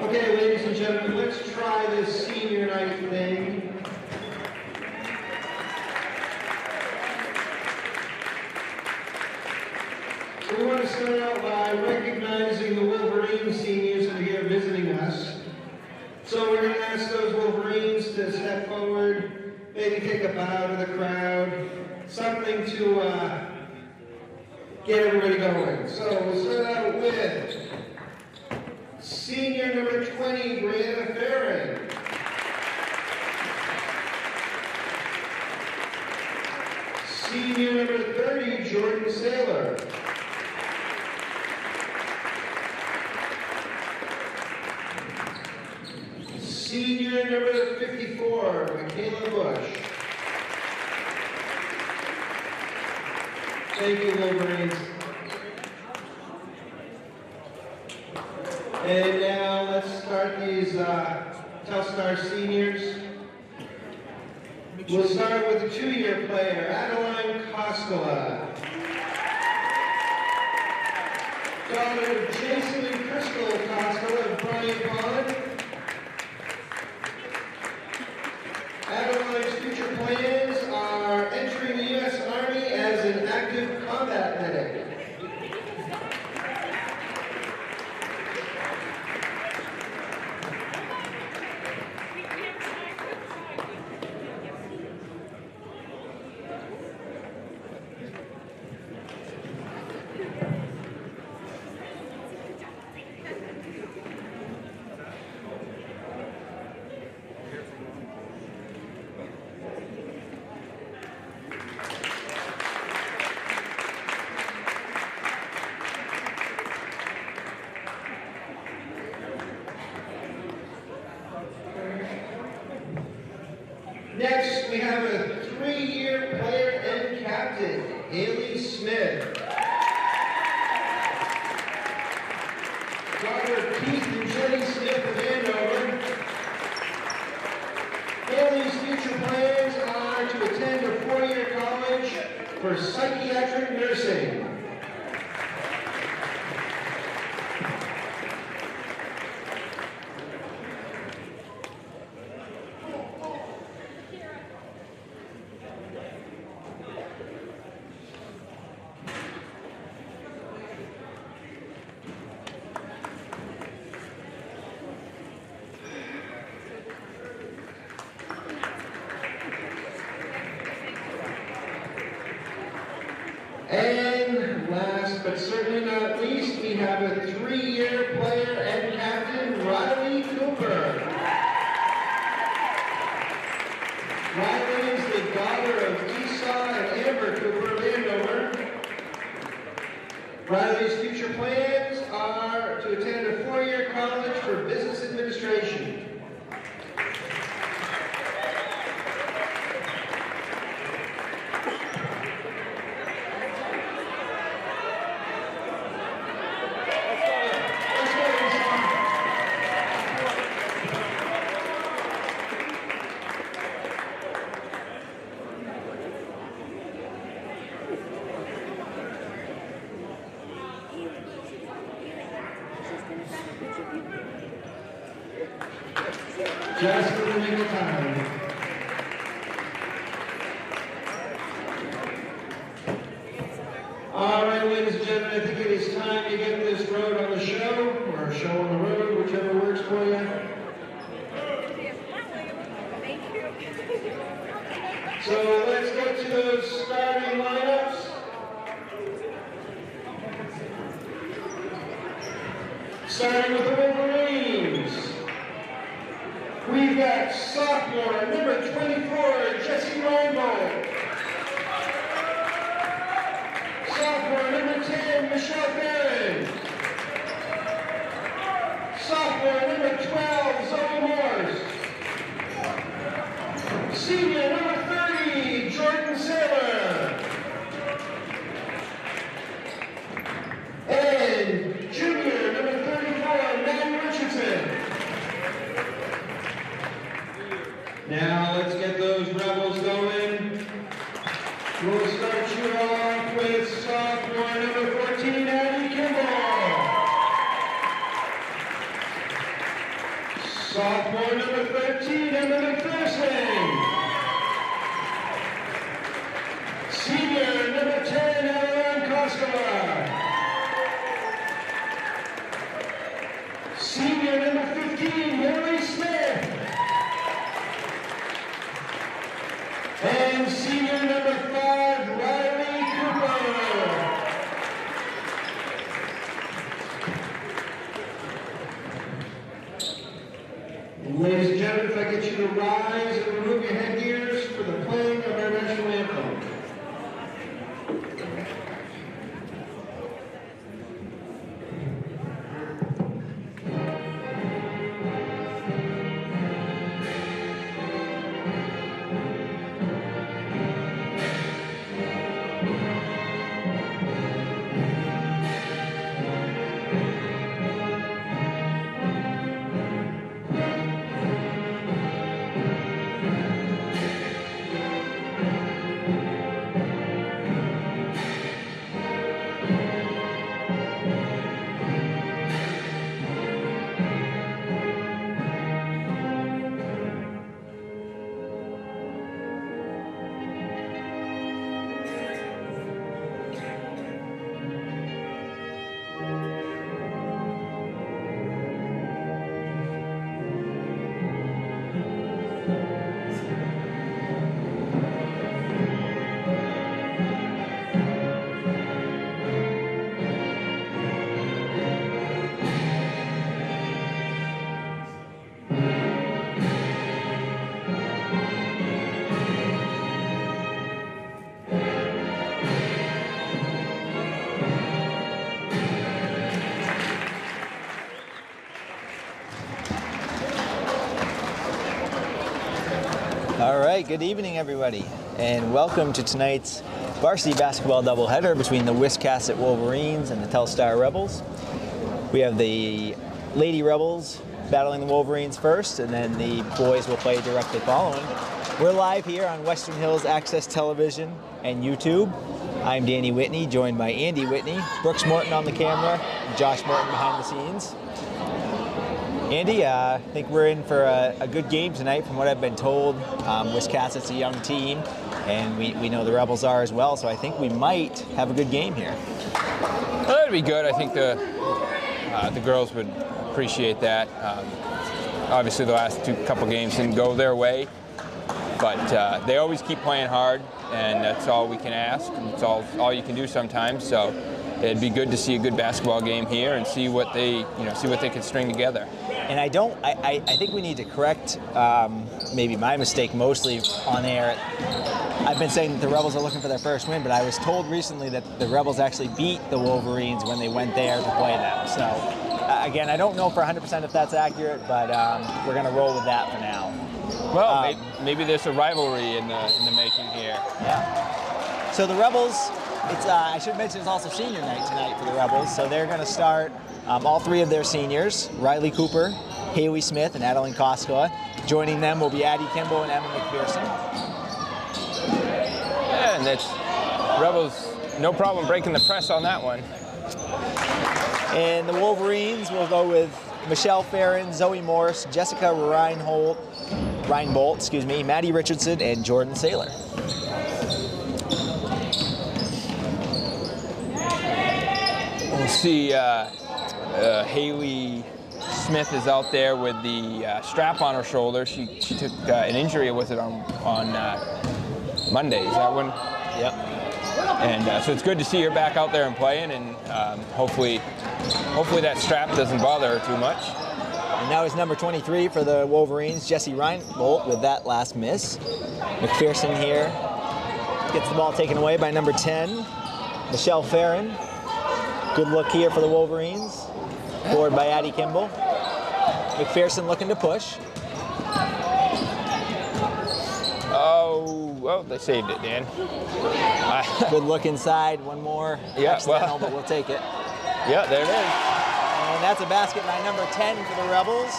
Okay, ladies and gentlemen, let's try this senior night thing. So we want to start out by recognizing the Wolverine seniors that are here visiting us. So we're going to ask those Wolverines to step forward, maybe take a bow to the crowd, something to get everybody going. So we'll start out with senior number 20, Brianna Farron. Senior number 30, Jordan Saylor. Senior number 54, Michaela Bush. Thank you, Wolverines. And now let's start these Telstar seniors. We'll start with the 2-year player, Adeline Costola. Daughter of Jason and Crystal Costola and Brian we have a 3-year player and captain, Haley Smith. Daughter Keith and Jenny Smith of Andover. Haley's future plans are to attend a 4-year college for psychiatric nursing. And last but certainly not least, we have a 3-year player and captain, Riley Cooper. Riley is the daughter of Esau and Amber Cooper of Andover. Riley's future plans are to attend a 4-year college for business administration. Just for the nick of time. All right, ladies and gentlemen, I think it is time to get this road on the show, or show on the road, whichever works for you. So let's get to those starting lineups. Starting with the Wolverines. We've got sophomore, number 24, Jesse Reinbold. Sophomore, number 10, Michelle Barron. Sophomore, number 12, Zoe Morse. Senior, number 30, Jordan Saylor. And junior, number 34, Maddie Richardson. Now let's get those rebels going. We'll start you off with sophomore number 14, Abby Kimball. Sophomore number 13, Emma McPherson. Senior number 10, Ellen Koskova. Senior number 15, Haley Smith. And senior number 5, Riley Cooper. Ladies and gentlemen, if I get you to rise and remove your headgears for the playing of our national anthem. All right, good evening, everybody, and welcome to tonight's varsity basketball doubleheader between the Wiscasset Wolverines and the Telstar Rebels. We have the Lady Rebels battling the Wolverines first, and then the boys will play directly following. We're live here on Western Hills Access Television and YouTube. I'm Danny Whitney, joined by Andy Whitney, Brooks Morton on the camera, and Josh Morton behind the scenes. Andy, I think we're in for a good game tonight from what I've been told. Wiscasset's a young team, and we know the Rebels are as well, so I think we might have a good game here. Well, that'd be good. I think the girls would appreciate that. Obviously, the last couple games didn't go their way, but they always keep playing hard, and that's all we can ask, and it's all you can do sometimes. So it'd be good to see a good basketball game here and see what they can string together. And I think we need to correct maybe my mistake mostly on air. I've been saying that the Rebels are looking for their first win, but I was told recently that the Rebels actually beat the Wolverines when they went there to play them. So again, I don't know for 100% if that's accurate, but we're going to roll with that for now. Well, maybe there's a rivalry in the making here. Yeah. So the Rebels, I should mention it's also senior night tonight for the Rebels. So they're going to start all three of their seniors, Riley Cooper, Haley Smith, and Adeline Koskela. Joining them will be Addie Kimball and Emma McPherson. Yeah, and that's Rebels, no problem breaking the press on that one. And the Wolverines will go with Michelle Farron, Zoe Morse, Jessica Reinbolt, Maddie Richardson, and Jordan Saylor. We'll see Haley Smith is out there with the strap on her shoulder. She took an injury with it on Monday. Is that one? Yep. And so it's good to see her back out there and playing, and hopefully that strap doesn't bother her too much. And now is number 23 for the Wolverines, Jessie Reinbolt, with that last miss. McPherson here gets the ball taken away by number 10, Michelle Farron. Good look here for the Wolverines, forward by Addie Kimball. McPherson looking to push. Oh, well, they saved it, Dan. Good look inside, one more. Yeah, well, but we'll take it. Yeah, there it is. And that's a basket by number 10 for the Rebels.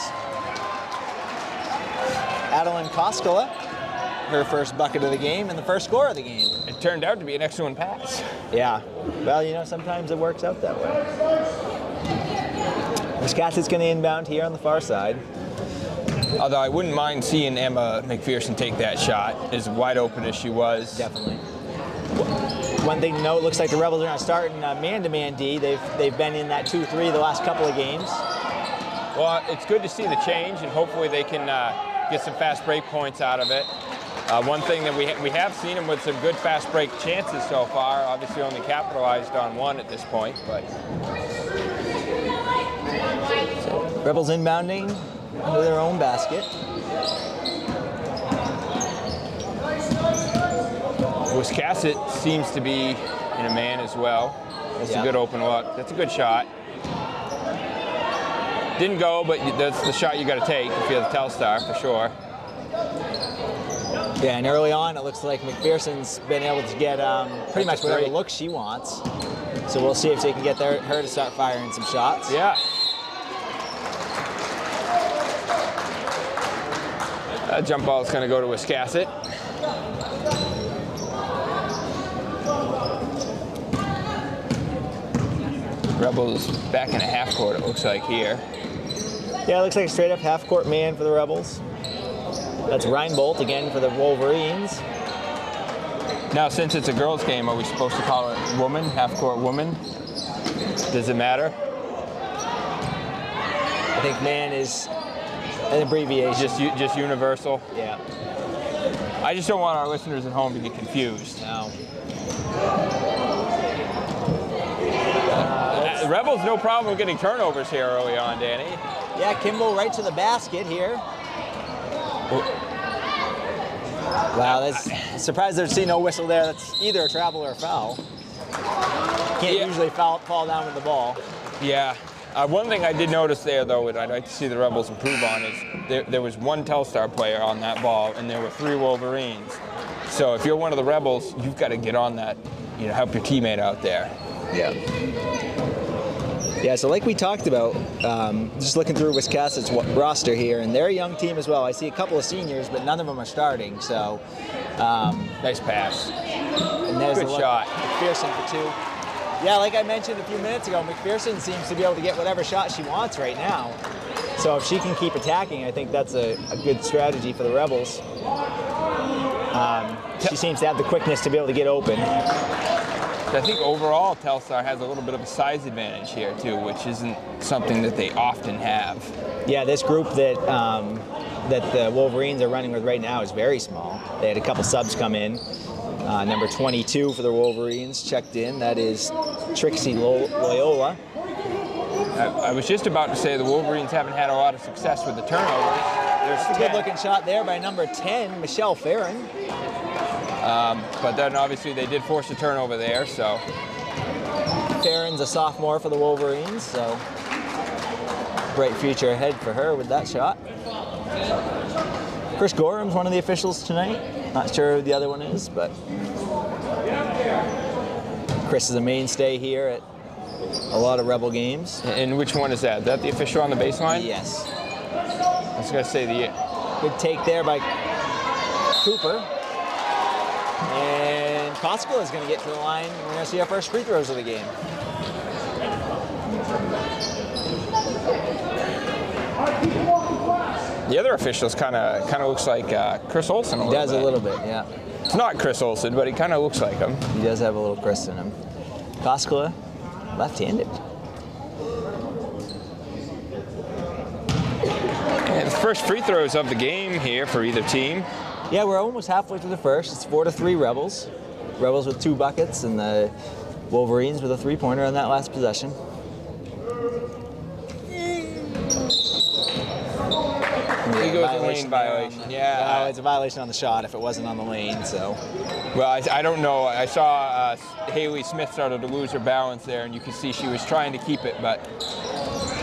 Adeline Koskela, her first bucket of the game and the first score of the game. It turned out to be an excellent pass. Yeah. Well, sometimes it works out that way. Wiscasset's going to inbound here on the far side. Although I wouldn't mind seeing Emma McPherson take that shot, as wide open as she was. Definitely. One thing to note, it looks like the Rebels are not starting man-to-man D. They've been in that 2-3 the last couple of games. Well, it's good to see the change, and hopefully they can get some fast break points out of it. One thing that we have seen them with some good fast break chances so far. Obviously only capitalized on one at this point, but. So, Rebels inbounding into their own basket. Wiscasset seems to be in a man as well. That's a good open look. That's a good shot. Didn't go, but that's the shot you got to take if you're the Telstar, for sure. Yeah, and early on, it looks like McPherson's been able to get pretty much whatever look she wants. So we'll see if they can get her to start firing some shots. Yeah. That jump ball is going to go to Wiscasset. Rebels back in a half court, it looks like here. Yeah, it looks like a straight up half court man for the Rebels. That's Reinbolt again for the Wolverines. Now, since it's a girls' game, are we supposed to call it woman, half court woman? Does it matter? I think man is an abbreviation. Just universal? Yeah. I just don't want our listeners at home to get confused. No. The Rebels, no problem with getting turnovers here early on, Danny. Yeah, Kimball right to the basket here. Wow, that's surprised there's no whistle there. That's either a travel or a foul. Can't usually fall down with the ball. Yeah, One thing I did notice there, though, and I'd like to see the Rebels improve on, is there was one Telstar player on that ball, and there were 3 Wolverines. So if you're one of the Rebels, you've got to get on that, help your teammate out there. Yeah. Yeah, so like we talked about, just looking through Wiscasset's roster here, and they're a young team as well. I see a couple of seniors, but none of them are starting, so... nice pass. And there's Good shot. McPherson for 2. Yeah, like I mentioned a few minutes ago, McPherson seems to be able to get whatever shot she wants right now. So if she can keep attacking, I think that's a good strategy for the Rebels. She seems to have the quickness to be able to get open. I think overall, Telstar has a little bit of a size advantage here, too, which isn't something that they often have. Yeah, this group that the Wolverines are running with right now is very small. They had a couple subs come in. Number 22 for the Wolverines checked in. That is Trixie Loyola. I was just about to say the Wolverines haven't had a lot of success with the turnovers. That's a good-looking shot there by number 10, Michelle Farron. But then obviously they did force a turnover there, so. Farron's a sophomore for the Wolverines, so bright future ahead for her with that shot. Chris Gorham's one of the officials tonight. Not sure who the other one is, but Chris is a mainstay here at a lot of Rebel games. And which one is that? Is that the official on the baseline? Yes. I was going to say the... Good take there by Cooper. And Koskela is going to get to the line. We're going to see our first free throws of the game. The other officials kind of looks like Chris Olsen He does a little bit, yeah. It's not Chris Olsen, but he kind of looks like him. He does have a little Chris in him. Koskela, left-handed. And the first free throws of the game here for either team. Yeah, we're almost halfway through the first. It's 4-3 Rebels. Rebels with 2 buckets, and the Wolverines with a 3-pointer on that last possession. He goes a lane violation. Yeah. No, it's a violation on the shot if it wasn't on the lane, so. Well, I don't know. I saw Haley Smith started to lose her balance there, and you could see she was trying to keep it, but.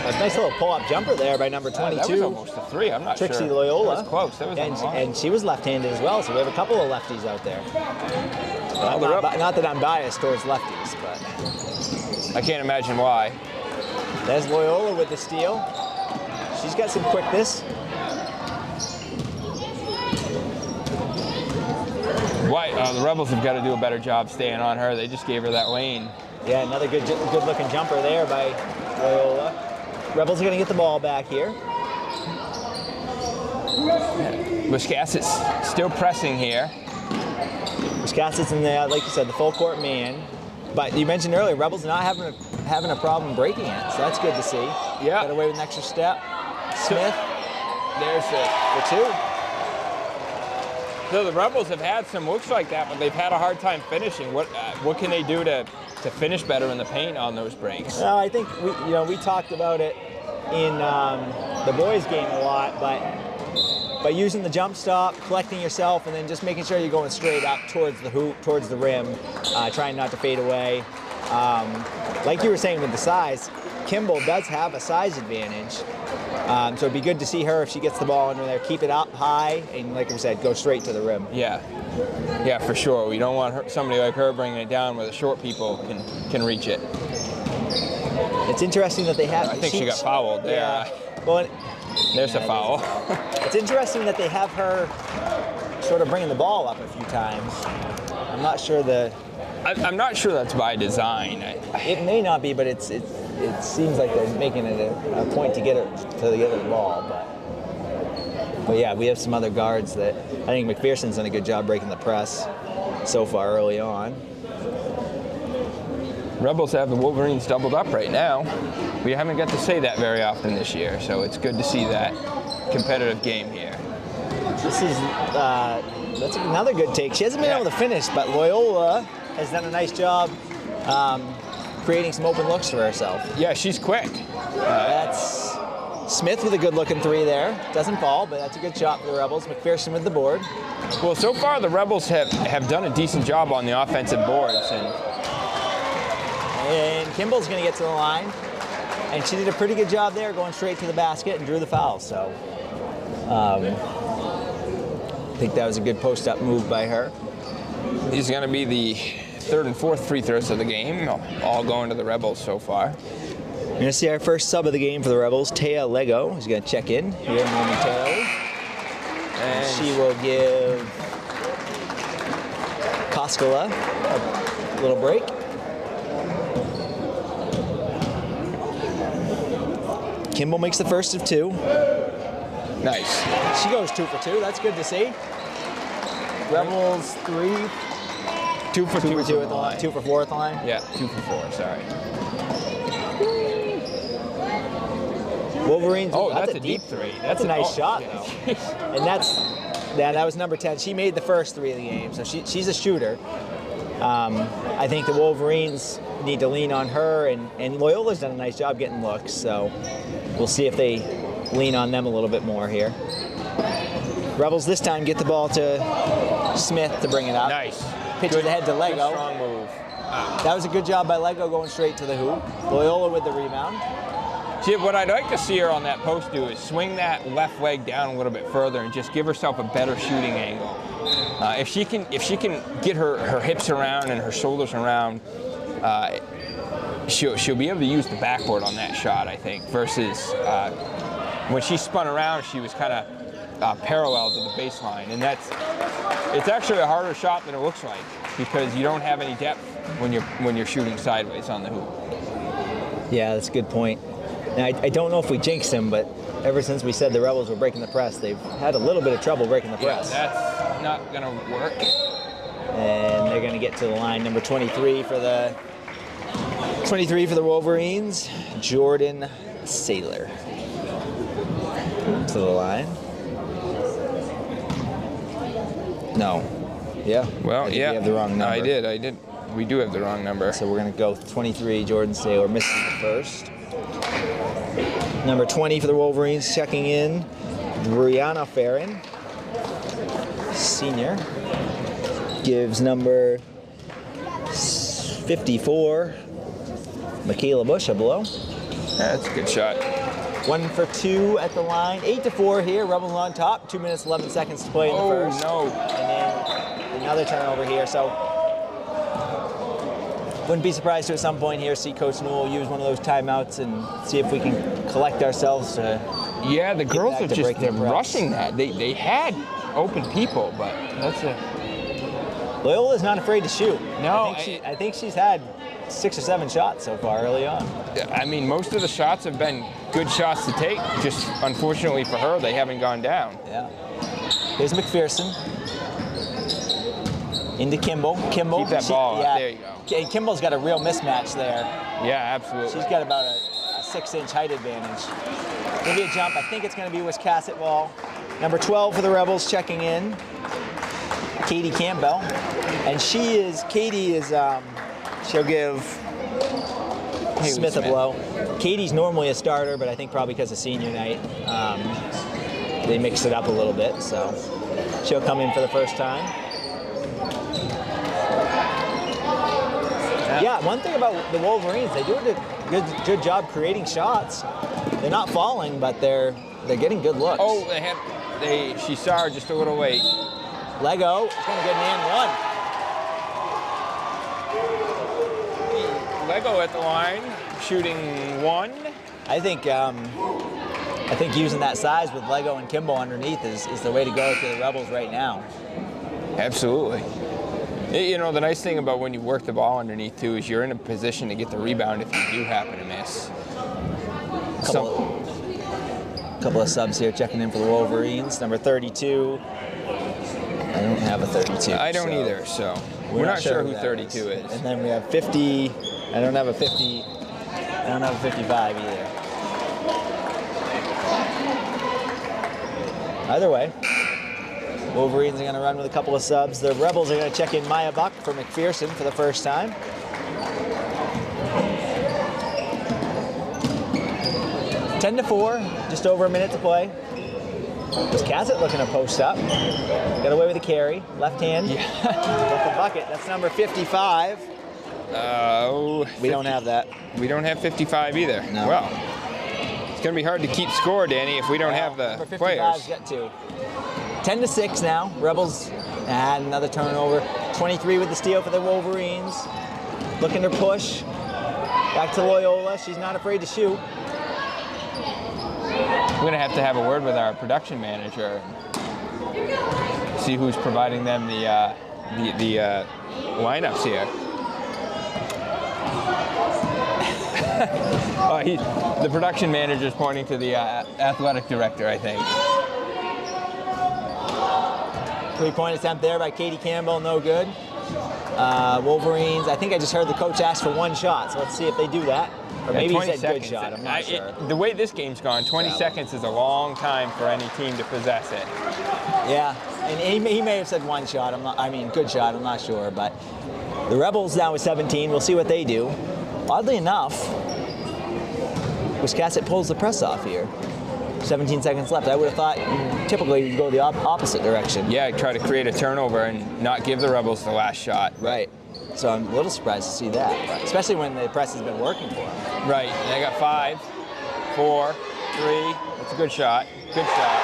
A nice little pull-up jumper there by number 22. That was almost a 3. I'm not Trixie sure. Loyola. That was close. That was on the line. And she was left-handed as well, so we have a couple of lefties out there. Not that I'm biased towards lefties, but. I can't imagine why. There's Loyola with the steal. She's got some quickness. The Rebels have got to do a better job staying on her. They just gave her that lane. Yeah, another good-looking jumper there by Loyola. Rebels are going to get the ball back here. Wiscasset's still pressing here. Wiscasset's in the, like you said, the full court man. But you mentioned earlier, Rebels not having a problem breaking it, so that's good to see. Yeah. Got away with an extra step. Smith. There's it. For 2. So the Rebels have had some looks like that, but they've had a hard time finishing. What can they do to finish better in the paint on those breaks? Well, I think we talked about it in the boys' game a lot, but by using the jump stop, collecting yourself, and then just making sure you're going straight up towards the hoop, towards the rim, trying not to fade away. Like you were saying with the size, Kimball does have a size advantage. So it'd be good to see her if she gets the ball under there, keep it up high, and like I said, go straight to the rim. Yeah, for sure. We don't want somebody like her bringing it down where the short people can reach it. It's interesting that they have. I think she got fouled there. Yeah. Well, there's a foul. It's interesting that they have her sort of bringing the ball up a few times. I'm not sure I'm not sure that's by design. It may not be, but it seems like they're making it a point to get the ball. But yeah, we have some other guards that I think McPherson's done a good job breaking the press so far early on. Rebels have the Wolverines doubled up right now. We haven't got to say that very often this year, so it's good to see that competitive game here. That's another good take. She hasn't been able to finish, but Loyola has done a nice job creating some open looks for herself. Yeah, she's quick. That's Smith with a good-looking 3 there. Doesn't fall, but that's a good shot for the Rebels. McPherson with the board. Well, so far the Rebels have done a decent job on the offensive boards. And Kimball's going to get to the line. And she did a pretty good job there, going straight to the basket and drew the foul. So I think that was a good post-up move by her. These are going to be the third and fourth free throws of the game, all going to the Rebels so far. We're going to see our first sub of the game for the Rebels, Taya Lego, who's going to check in here momentarily. And she will give Koskela a little break. Kimball makes the first of 2. Nice. She goes 2 for 2. That's good to see. Rebels 3. 2 for 2 at the line. 2 for 4 at the line. Yeah, 2 for 4. Sorry. Wolverines. Oh, that's a deep 3. That's a nice shot, though. And that was number 10. She made the first 3 of the game, so she's a shooter. I think the Wolverines need to lean on her, and Loyola's done a nice job getting looks, so we'll see if they lean on them a little bit more here. Rebels this time get the ball to Smith to bring it up. Nice. Pitches ahead to Lego. Good strong move. That was a good job by Lego going straight to the hoop. Loyola with the rebound. See, what I'd like to see her on that post do is swing that left leg down a little bit further and just give herself a better shooting angle. If she can get her hips around and her shoulders around, she'll be able to use the backboard on that shot, I think, versus when she spun around, she was kind of parallel to the baseline, and it's actually a harder shot than it looks like because you don't have any depth when you're shooting sideways on the hoop. Yeah, that's a good point. Now, I don't know if we jinxed them, but ever since we said the Rebels were breaking the press, they've had a little bit of trouble breaking the press. Yeah, that's not going to work. And they're going to get to the line, number 23 for the Wolverines, Jordan Saylor. To the line. No. Yeah. Well, yeah. We have the wrong number. I did. We do have the wrong number. So we're going to go with 23, Jordan Saylor, missing the first. Number 20 for the Wolverines, checking in, Brianna Farron, senior, gives number 54, Michaela Bush, a blow. That's a good shot. 1 for 2 at the line, 8-4 here, Rebels on top, 2 minutes, 11 seconds to play in the first. Oh, no. And then another turnover here, so wouldn't be surprised to at some point here see Coach Newell use one of those timeouts and see if we can collect ourselves to. Yeah, the girls are just rushing that. They had open people, but that's a. Loyola's not afraid to shoot. No, I think she's had 6 or 7 shots so far early on. I mean, most of the shots have been good shots to take. Just unfortunately for her, they haven't gone down. Yeah. Here's McPherson. Into Kimball. Keep that ball up. There you go. And Kimball's got a real mismatch there. Yeah, absolutely. She's got about a 6-inch height advantage. Maybe a jump. I think it's going to be Wiscasset ball. Number 12 for the Rebels checking in, Katie Campbell. And Katie is, she'll give Smith a blow. Katie's normally a starter, but I think probably because of senior night, they mixed it up a little bit. So she'll come in for the first time. Yeah, one thing about the Wolverines, they do a good job creating shots. They're not falling, but they're getting good looks. Oh, she saw her just a little late. Lego is going to get an and one. Lego at the line, shooting 1. I think using that size with Lego and Kimball underneath is the way to go for the Rebels right now. Absolutely. You know, the nice thing about when you work the ball underneath, too, is you're in a position to get the rebound if you do happen to miss. Couple of subs here checking in for the Wolverines. Number 32. I don't have a 32. I don't either, so we're not sure who 32 is. And then we have 50. I don't have a 50. I don't have a 55 either. Either way, Wolverines are going to run with a couple of subs. The Rebels are going to check in Maya Buck for McPherson for the first time. Ten to 4, just over a minute to play. Wiscasset looking to post up. Got away with a carry, left hand. Yeah. With the bucket, that's number 55. We don't have that. We don't have 55 either. No. Well, it's going to be hard to keep score, Danny, if we don't have the Number 55's players. got 2. 10-6 now. Rebels had another turnover. 23 with the steal for the Wolverines. Looking to push. Back to Loyola. She's not afraid to shoot. We're going to have a word with our production manager. See who's providing them the lineups here. The production manager is pointing to the athletic director, I think. 3-point attempt there by Katie Campbell, no good. Wolverines, I think I just heard the coach ask for 1 shot, so let's see if they do that. Or maybe he said good shot, I'm not sure. The way this game's gone, 20 seconds is a long time for any team to possess it. Yeah, and he may have said 1 shot, good shot, I'm not sure. But the Rebels now with 17, we'll see what they do. Oddly enough, Wiscasset pulls the press off here. 17 seconds left. I would have thought typically you'd go the opposite direction. Yeah, try to create a turnover and not give the Rebels the last shot. Right. So I'm a little surprised to see that, especially when the press has been working for them. Right. And they got 5, 4, 3. That's a good shot. Good shot.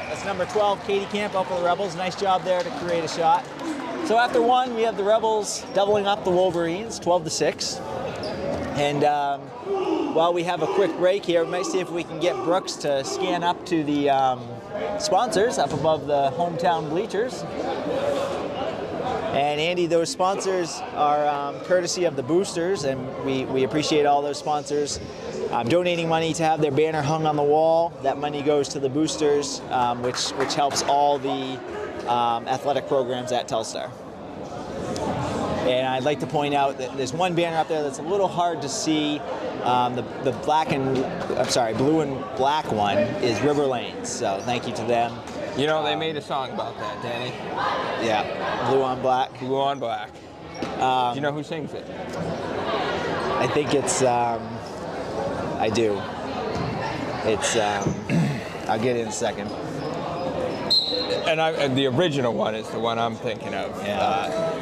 That's number 12, Katie Campbell for the Rebels. Nice job there to create a shot. So after 1, we have the Rebels doubling up the Wolverines, 12-6. And while we have a quick break here, we might see if we can get Brooks to scan up to the sponsors up above the hometown bleachers. And Andy, those sponsors are courtesy of the boosters, and we appreciate all those sponsors donating money to have their banner hung on the wall. That money goes to the boosters, which helps all the athletic programs at Telstar. And I'd like to point out that there's one banner up there that's a little hard to see. The blue and black one is River Lanes. So thank you to them. You know, they made a song about that, Danny. Yeah, blue on black. Blue on black. Do you know who sings it? I think it's, I do. It's, I'll get it in a second. And the original one is the one I'm thinking of. Yeah.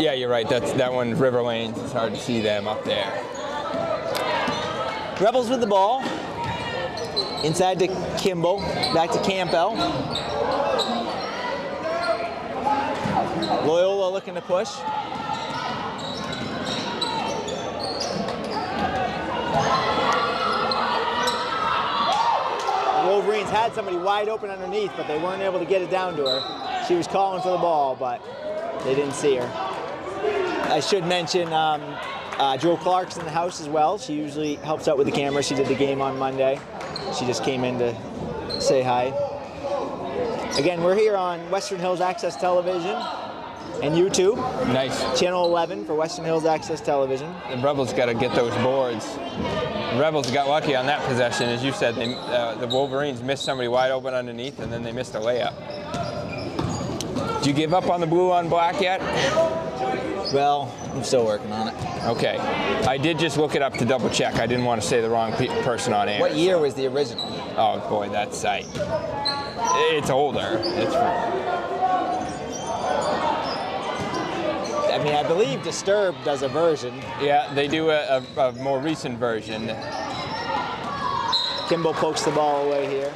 Yeah, you're right. That one, River Lanes. It's hard to see them up there. Rebels with the ball. Inside to Kimball. Back to Campbell. Loyola looking to push. The Wolverines had somebody wide open underneath, but they weren't able to get it down to her. She was calling for the ball, but they didn't see her. I should mention Jo Clark's in the house as well. She usually helps out with the camera. She did the game on Monday. She just came in to say hi. Again, we're here on Western Hills Access Television and YouTube. Nice. Channel 11 for Western Hills Access Television. The Rebels got to get those boards. The Rebels got lucky on that possession. As you said, the Wolverines missed somebody wide open underneath, and then they missed a layup. Did you give up on the blue on black yet? Well, I'm still working on it. Okay. I did just look it up to double check. I didn't want to say the wrong person on air. What year was the original? Oh boy, that site. It's older. I mean, I believe Disturbed does a version. Yeah, they do a more recent version. Kimball pokes the ball away here.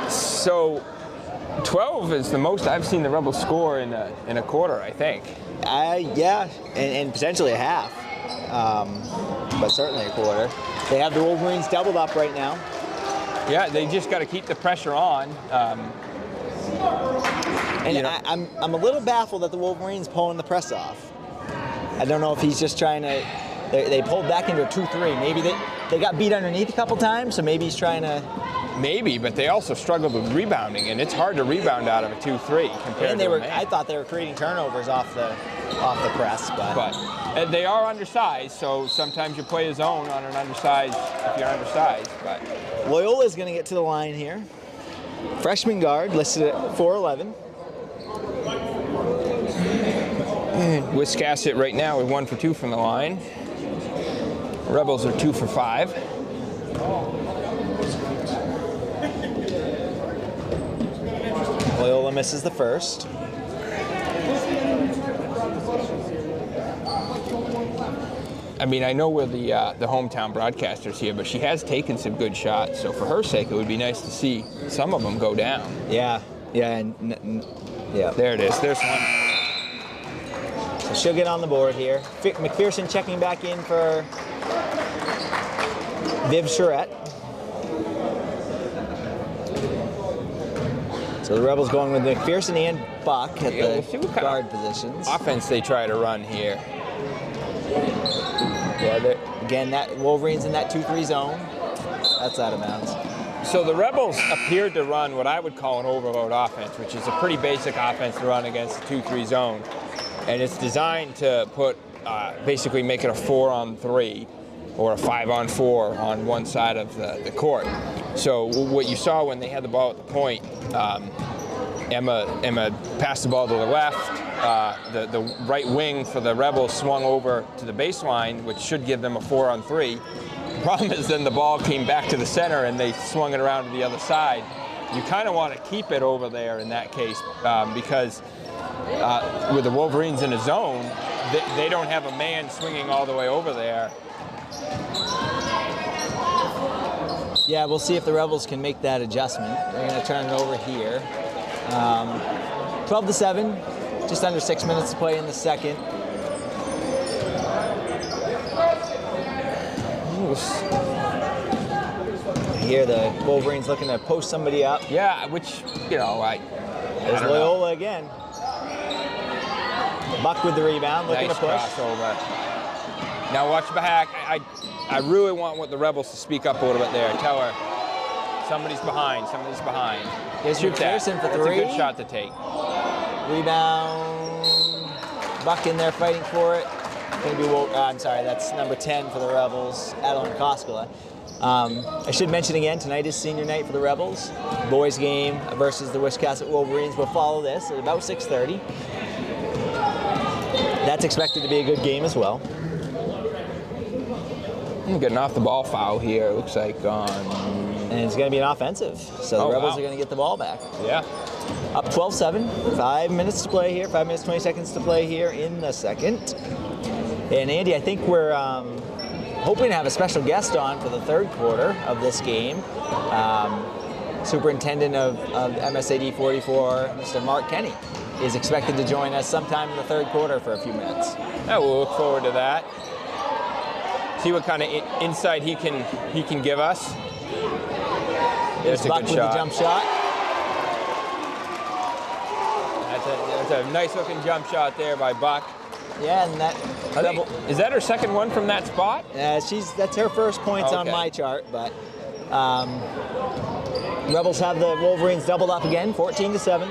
So, 12 is the most I've seen the Rebels score in a quarter, I think. Yeah, and potentially a half, but certainly a quarter. They have the Wolverines doubled up right now. Yeah, they just got to keep the pressure on. I'm a little baffled that the Wolverines pulling the press off. I don't know if he's just trying to. They pulled back into a 2-3. Maybe they got beat underneath a couple times, so maybe he's trying to. Maybe, but they also struggled with rebounding, and it's hard to rebound out of a 2-3 compared to a man. I thought they were creating turnovers off the press, but they are undersized, so sometimes you play a zone on an undersized if you're undersized. But Loyola's going to get to the line here. Freshman guard listed at 4'11". Wiscasset right now is 1 for 2 from the line. Rebels are 2 for 5. Loyola misses the first. I mean, I know we're the hometown broadcasters here, but she has taken some good shots. So for her sake, it would be nice to see some of them go down. Yeah, yeah, yeah. There it is. There's one. So she'll get on the board here. McPherson checking back in for Viv Charette. So the Rebels going with McPherson and Buck at the guard positions. Offense they try to run here. Yeah, again, that Wolverines in that 2-3 zone. That's out of bounds. So the Rebels appeared to run what I would call an overload offense, which is a pretty basic offense to run against the 2-3 zone. And it's designed to put, basically make it a 4-on-3 or a 5-on-4 on one side of the court. So what you saw when they had the ball at the point, Emma passed the ball to the left. The right wing for the Rebels swung over to the baseline, which should give them a 4-on-3. The problem is then the ball came back to the center and they swung it around to the other side. You kind of want to keep it over there in that case because with the Wolverines in a zone, they don't have a man swinging all the way over there. Yeah, we'll see if the Rebels can make that adjustment. They're going to turn it over here. 12-7, just under 6 minutes to play in the second. Here the Wolverines looking to post somebody up. Yeah, which, you know, There's Loyola again. Buck with the rebound, looking nice to push. Crossover. Now watch back. I really want the Rebels to speak up a little bit there. Tell her somebody's behind. Somebody's behind. Here's McPherson for 3. That's a good shot to take. Rebound. Buck in there fighting for it. Gonna be, I'm sorry, that's number 10 for the Rebels, Adeline Koskela. I should mention again, tonight is senior night for the Rebels. Boys game versus the Wiscasset Wolverines. We'll follow this at about 6:30. That's expected to be a good game as well. Getting off the ball foul here, it looks like on... And it's going to be an offensive, so the Rebels are going to get the ball back. Yeah. Up 12-7, 5 minutes to play here, 5 minutes, 20 seconds to play here in the second. And Andy, I think we're hoping to have a special guest on for the third quarter of this game. Superintendent of MSAD 44, Mr. Mark Kenny, is expected to join us sometime in the third quarter for a few minutes. Yeah, we'll look forward to that. See what kind of insight he can give us. There's That's a Buck good with shot. the jump shot. That's a nice looking jump shot there by Buck. Yeah, and that is that her second one from that spot? that's her first points on my chart, but Rebels have the Wolverines doubled up again, 14-7.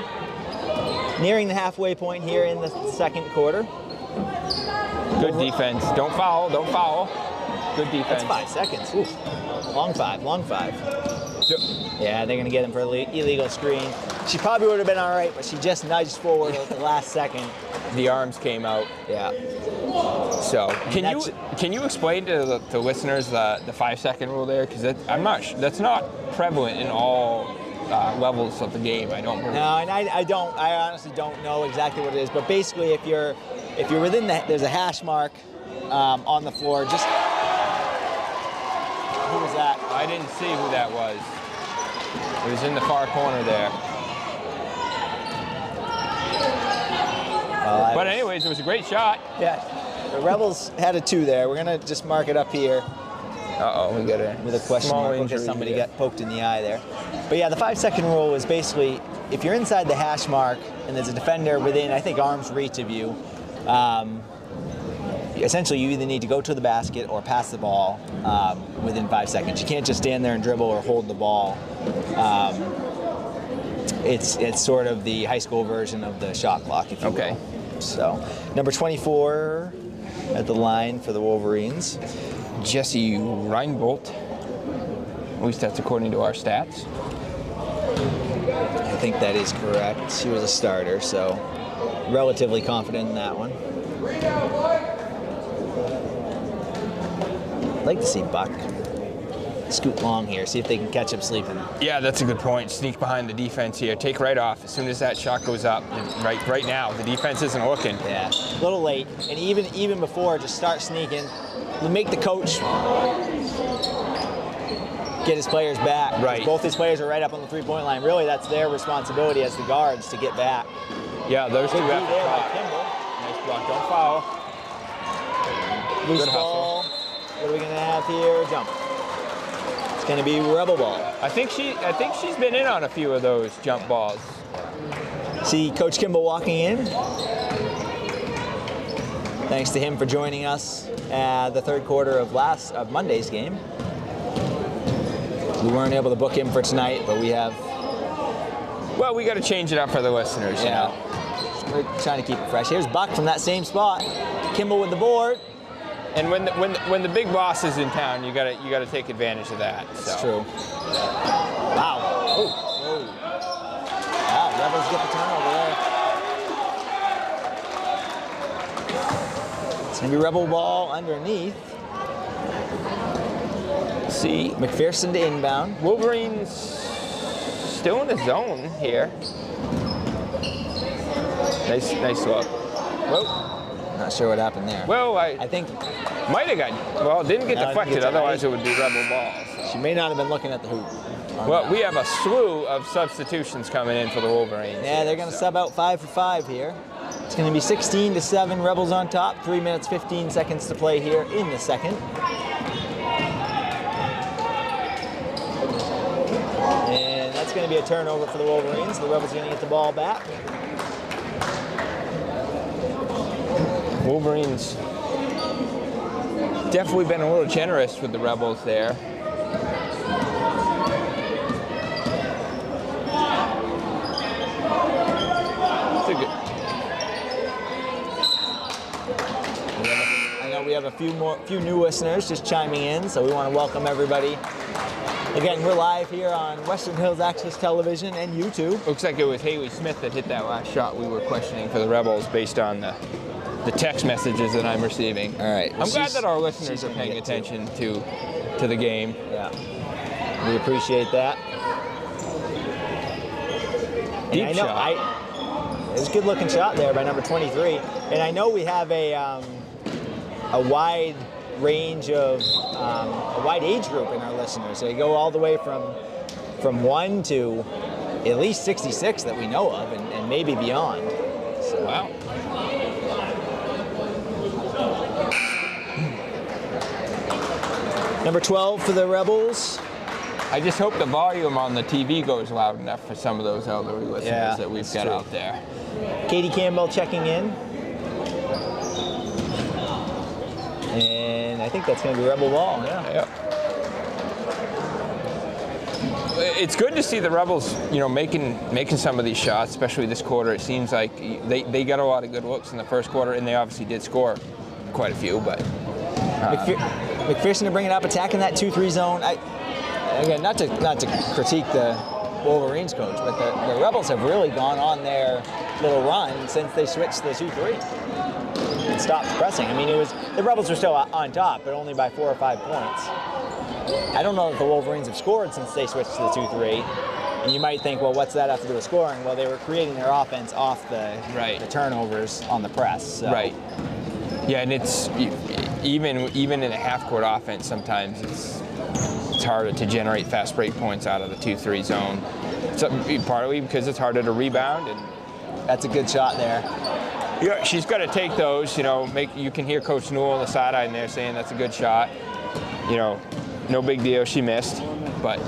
Nearing the halfway point here in the second quarter. Good defense. Don't foul. Don't foul. Good defense. That's 5 seconds. Ooh. Long five. So, yeah, they're going to get him for illegal screen. She probably would have been all right, but she just nudged forward at the last second. The arms came out. Yeah. So can you explain to the listeners the 5-second rule there? Because I'm not. That's not prevalent in all levels of the game. I don't believe. No, and I honestly don't know exactly what it is. But basically, if you're within there's a hash mark on the floor. Just who was that? I didn't see who that was. It was in the far corner there. But anyways, it was a great shot. Yeah, the Rebels had a 2 there. We're gonna just mark it up here. Uh-oh, we got with a question mark because somebody got poked in the eye there. But yeah, the 5-second rule is basically if you're inside the hash mark and there's a defender within, I think, arm's reach of you, essentially you either need to go to the basket or pass the ball within 5 seconds. You can't just stand there and dribble or hold the ball. It's sort of the high school version of the shot clock, if you will. So, number 24 at the line for the Wolverines. Jesse Reinbolt. At least that's according to our stats. I think that is correct. She was a starter, so relatively confident in that one. I'd like to see Buck scoot long here, see if they can catch him sleeping. Yeah, that's a good point. Sneak behind the defense here. Take right off as soon as that shot goes up. And right now, the defense isn't looking. Yeah, a little late. And even before, just start sneaking. Make the coach get his players back. Right. Both his players are right up on the three-point line. Really, that's their responsibility as the guards to get back. Yeah, those two have to there by talk. Kimball. Nice block. Don't foul. Loose Good ball. What are we gonna have here? Jump. It's gonna be rebel ball. I think she's been in on a few of those jump balls. See Coach Kimball walking in. Thanks to him for joining us at the third quarter of Monday's game. We weren't able to book him for tonight, but we have. Well, we got to change it up for the listeners. Yeah. You know? We're trying to keep it fresh. Here's Buck from that same spot. Kimball with the board. And when the big boss is in town, you gotta take advantage of that. So. It's true. Wow. Oh. Wow. Rebels get the turnover there. It's gonna be rebel ball underneath. See McPherson to inbound. Wolverines still in the zone here. Nice look. Whoa. Not sure what happened there. Well, I think might have got. Well, didn't get No, deflected. didn't get Otherwise, it would be rebel ball. So. she may not have been looking at the hoop. Well, we have a slew of substitutions coming in for the Wolverines. Yeah, they're going to sub out 5 for 5 here. It's going to be 16-7, Rebels on top. 3 minutes, 15 seconds to play here in the second. And that's going to be a turnover for the Wolverines. The Rebels are going to get the ball back. Wolverines definitely been a little generous with the Rebels there. I know we have a few new listeners just chiming in, so we want to welcome everybody. Again, we're live here on Western Hills Access Television and YouTube. Looks like it was Haley Smith that hit that last shot we were questioning for the Rebels based on the text messages that I'm receiving. All right. I'm glad that our listeners are paying attention to the game. Yeah. We appreciate that. Deep shot. It was a good looking shot there by number 23. And I know we have a wide range of, a wide age group in our listeners. They go all the way from 1 to at least 66 that we know of and maybe beyond. So. Wow. Number 12 for the Rebels. I just hope the volume on the TV goes loud enough for some of those elderly listeners that we've got out there. Katie Campbell checking in. And I think that's going to be Rebel ball. Yeah. It's good to see the Rebels, making some of these shots, especially this quarter. It seems like they got a lot of good looks in the first quarter, and they obviously did score quite a few, but... McPherson to bring it up, attacking that 2-3 zone. Again, not to critique the Wolverines coach, but the Rebels have really gone on their little run since they switched to the 2-3 and stopped pressing. I mean, the Rebels are still on top, but only by 4 or 5 points. I don't know if the Wolverines have scored since they switched to the 2-3. And you might think, well, what's that have to do with scoring? Well, they were creating their offense off the turnovers on the press. So. Right. Yeah, and it's even in a half-court offense, sometimes it's harder to generate fast break points out of the 2-3 zone. So, partly because it's harder to rebound, and that's a good shot there. Yeah, she's got to take those. You can hear Coach Newell on the sideline there saying that's a good shot. No big deal. She missed, but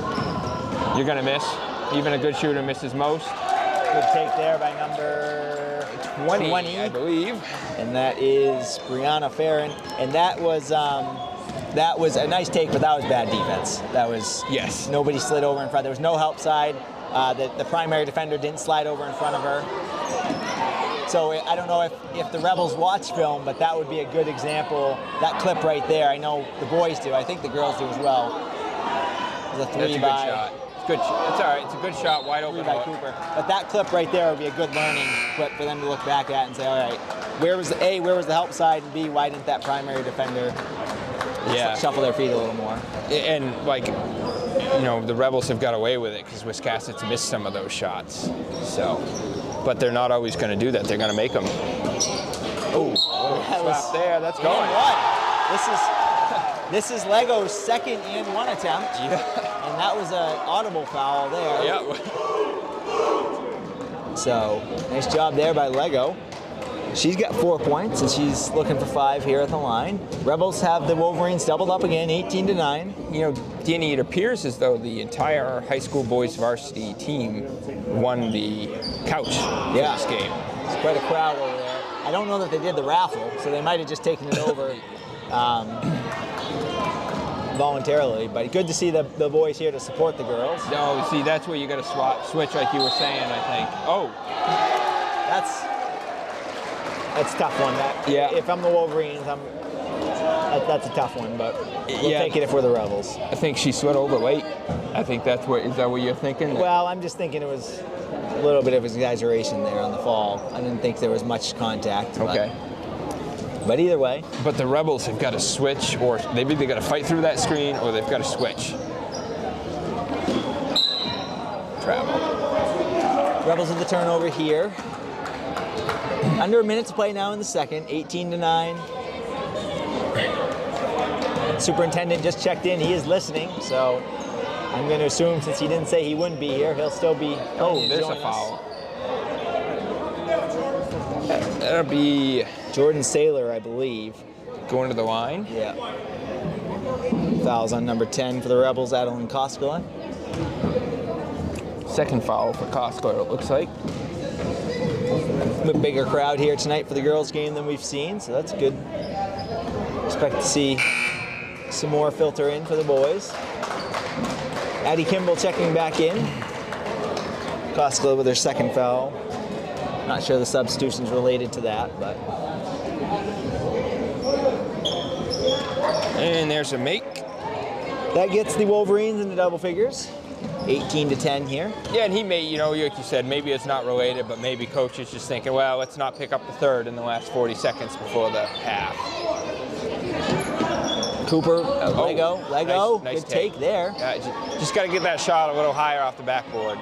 you're gonna miss. Even a good shooter misses most. Good take there by number 20, I believe. And that is Brianna Farron. And that was a nice take, but that was bad defense. That was nobody slid over in front. There was no help side. The primary defender didn't slide over in front of her. So I don't know if the Rebels watch film, but that would be a good example. That clip right there, I know the boys do. I think the girls do as well. The 3 That's a by. Good shot. It's all right. It's a good shot, wide open. 3 by Cooper. But that clip right there would be a good learning clip for them to look back at and say, all right, where was the help side, and B, why didn't that primary defender shuffle their feet a little more? And like, the Rebels have got away with it because Wiscasset's missed some of those shots. So, but they're not always going to do that. They're going to make them. Oh, slap there. That's going. This is Lego's second and one attempt. Yeah. And that was an audible foul there. Yeah. So, nice job there by Lego. She's got 4 points, and she's looking for 5 here at the line. Rebels have the Wolverines doubled up again, 18-9. Danny, it appears as though the entire high school boys varsity team won the couch for this game. It's quite a crowd over there. I don't know that they did the raffle, so they might have just taken it over voluntarily. But good to see the boys here to support the girls. No, see, that's where you got to switch, like you were saying, I think. Oh. That's a tough one. If I'm the Wolverines, that's a tough one, but we'll take it if we're the Rebels. I think she sweat over late. I think is that what you're thinking? Well, I'm just thinking it was a little bit of exaggeration there on the fall. I didn't think there was much contact. Okay. But either way. But the Rebels have got to switch, or they've either got to fight through that screen, or they've got to switch. Travel. Rebels with the turnover here. Under a minute to play now in the second, 18-9. Superintendent just checked in. He is listening, so I'm going to assume since he didn't say he wouldn't be here, he'll still be. Oh, there's a foul. That'll be Jordan Saylor, I believe. Going to the line? Yeah. Fouls on number 10 for the Rebels, Adeline Koskela. Second foul for Koskela, it looks like. A bigger crowd here tonight for the girls' game than we've seen, so that's good. Expect to see some more filter in for the boys. Addie Kimball checking back in. Koskela with her second foul. Not sure the substitution's related to that, but. And there's a make. That gets the Wolverines into double figures. 18-10 here. Yeah, and he may, like you said, maybe it's not related, but maybe coach is just thinking, well, let's not pick up the third in the last 40 seconds before the half. Cooper, Lego, nice good take there. Just got to get that shot a little higher off the backboard.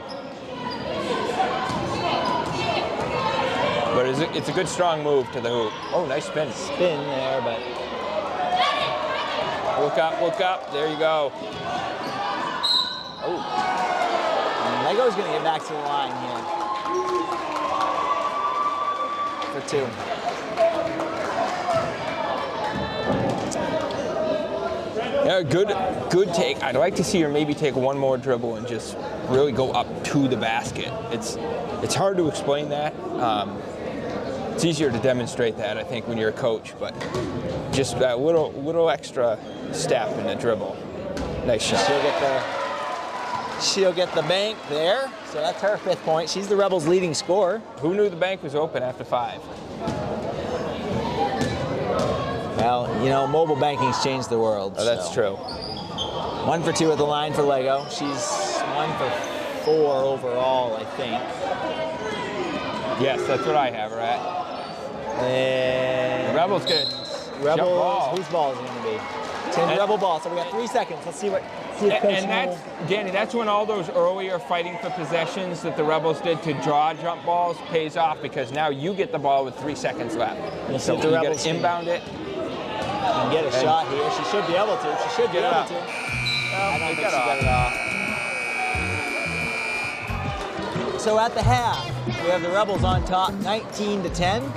But it's a good strong move to the hoop. Oh, nice spin. Spin there, but. Look up, there you go. Oh. And Lego's going to get back to the line here. For 2. Yeah, good take. I'd like to see her maybe take one more dribble and just really go up to the basket. It's hard to explain that. It's easier to demonstrate that, I think, when you're a coach, but just that little extra step in the dribble. Nice shot. She'll get the bank there, so that's her 5th point. She's the Rebels' leading scorer. Who knew the bank was open after 5? Well, mobile banking's changed the world. Oh, that's true. 1 for 2 at the line for Lego. She's 1 for 4 overall, I think. Yes, that's what I have her at. And the Rebels get Rebels, jump ball. Whose ball is it going to be? It's in Rebel ball, so we got 3 seconds. Let's see if that's, Danny, that's when all those earlier fighting for possessions that the Rebels did to draw jump balls pays off, because now you get the ball with 3 seconds left. So you got to inbound it. And get a shot here. She should be able to. She should be able to. I don't think she got it off. So at the half, we have the Rebels on top, 19-10.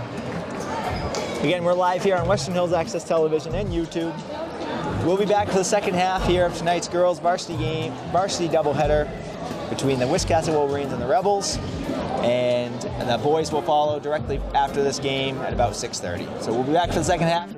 Again, we're live here on Western Hills Access Television and YouTube. We'll be back for the second half here of tonight's girls varsity doubleheader between the Wiscasset Wolverines and the Rebels. And the boys will follow directly after this game at about 6:30. So we'll be back for the second half.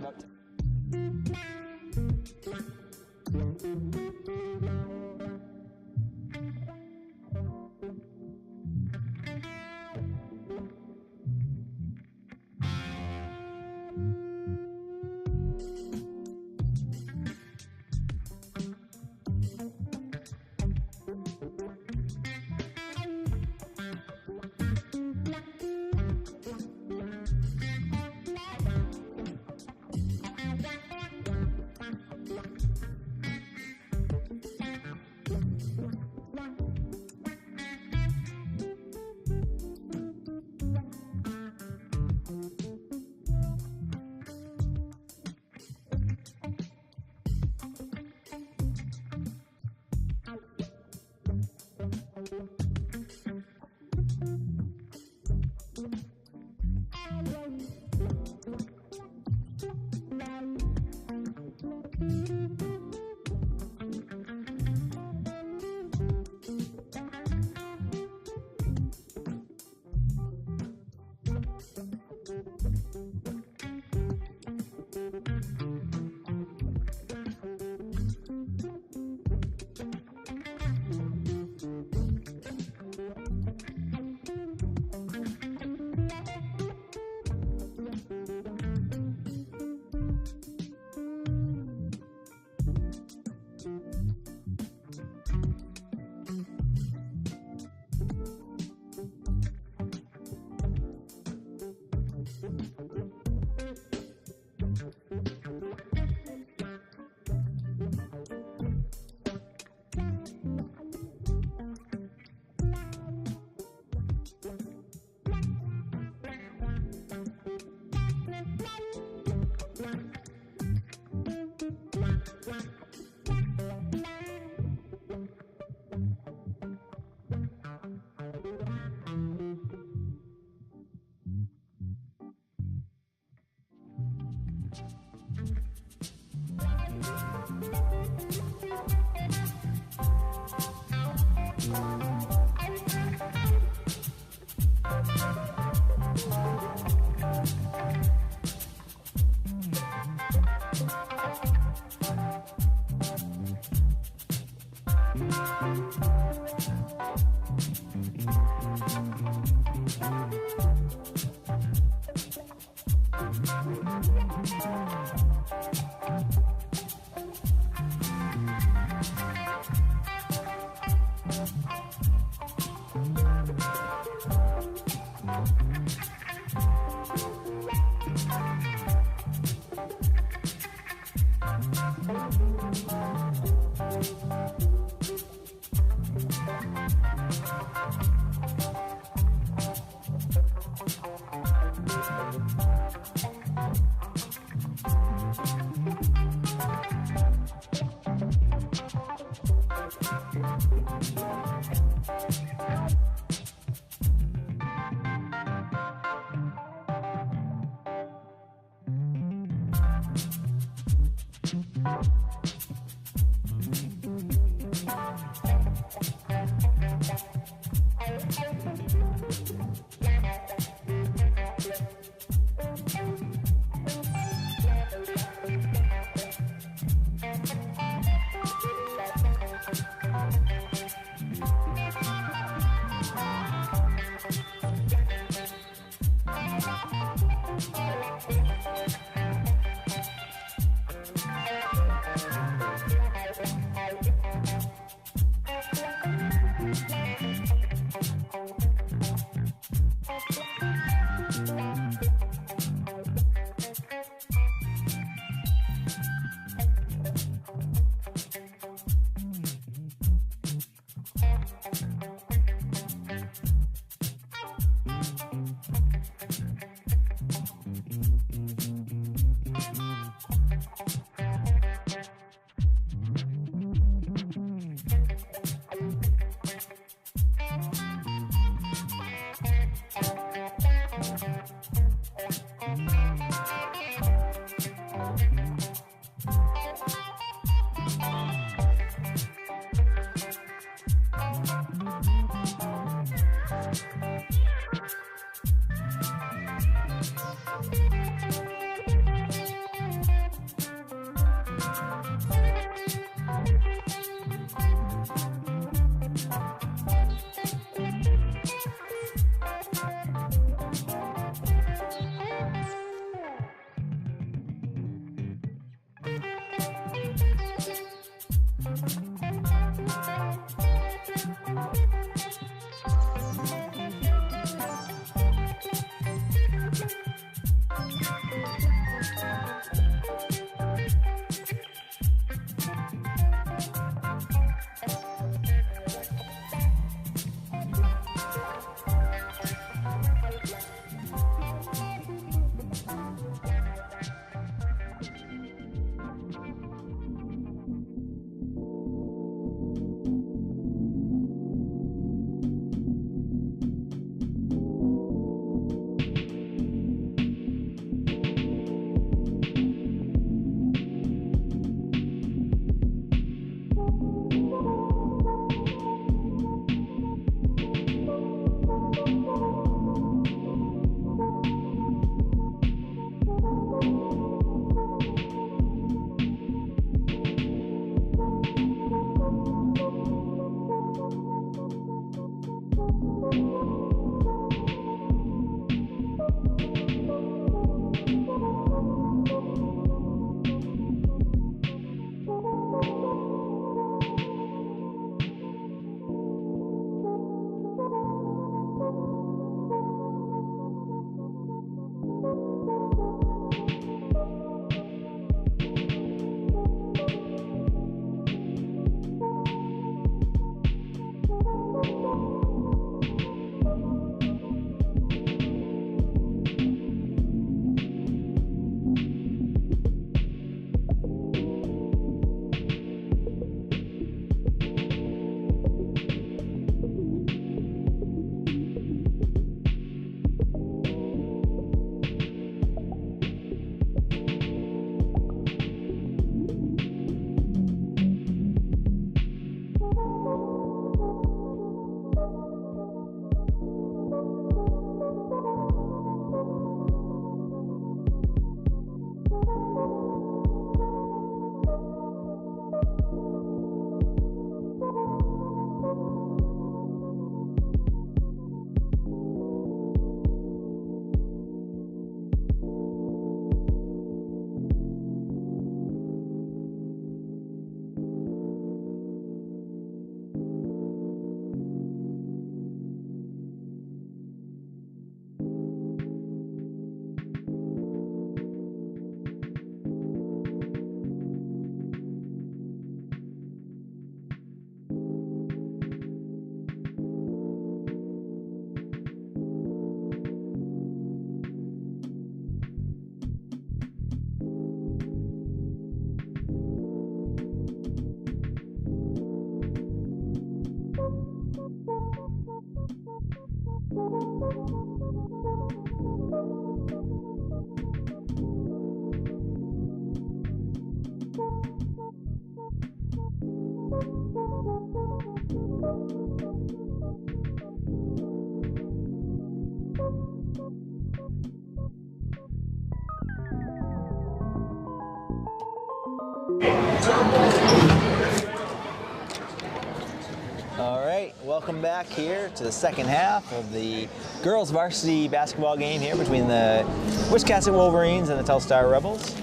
right, welcome back here to the second half of the girls varsity basketball game here between the Wiscasset Wolverines and the Telstar Rebels.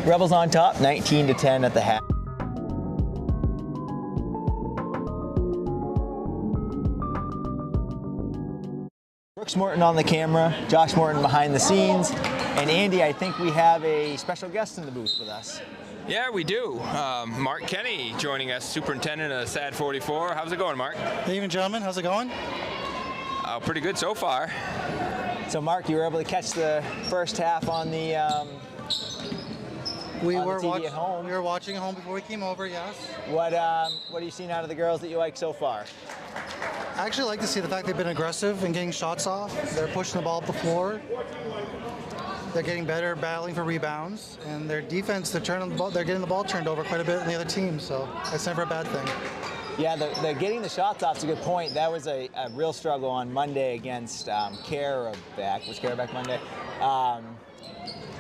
Rebels on top, 19-10 at the half. Brooks Morton on the camera, Josh Morton behind the scenes, and Andy, I think we have a special guest in the booth with us. Yeah, we do. Mark Kenny joining us, superintendent of SAD 44. How's it going, Mark? Good evening, gentlemen. How's it going? Pretty good so far. So, Mark, you were able to catch the first half on the TV at home. We were watching at home before we came over. Yes. What are you seeing out of the girls that you like so far? I actually like to see the fact they've been aggressive and getting shots off. They're pushing the ball up the floor. They're getting better battling for rebounds, and their defense, they're getting the ball turned over quite a bit in the other team, so that's never a bad thing. Yeah, the getting the shots off is a good point. That was a real struggle on Monday against Caraback. Was Caraback Monday?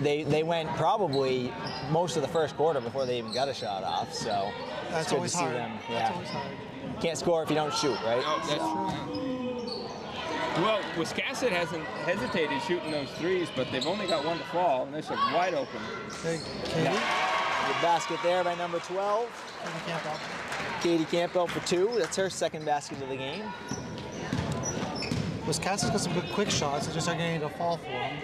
They went probably most of the first quarter before they even got a shot off, so that's always hard. Them. Yeah. That's always hard. Can't score if you don't shoot, right? Oh, that's true. Well, Wiscasset hasn't hesitated shooting those threes, but they've only got one to fall, and they're wide open. Okay, Katie. Yeah. Good basket there by number 12. Katie Campbell for 2. That's her second basket of the game. Wiscasset's got some good quick shots. They just aren't getting to fall for them.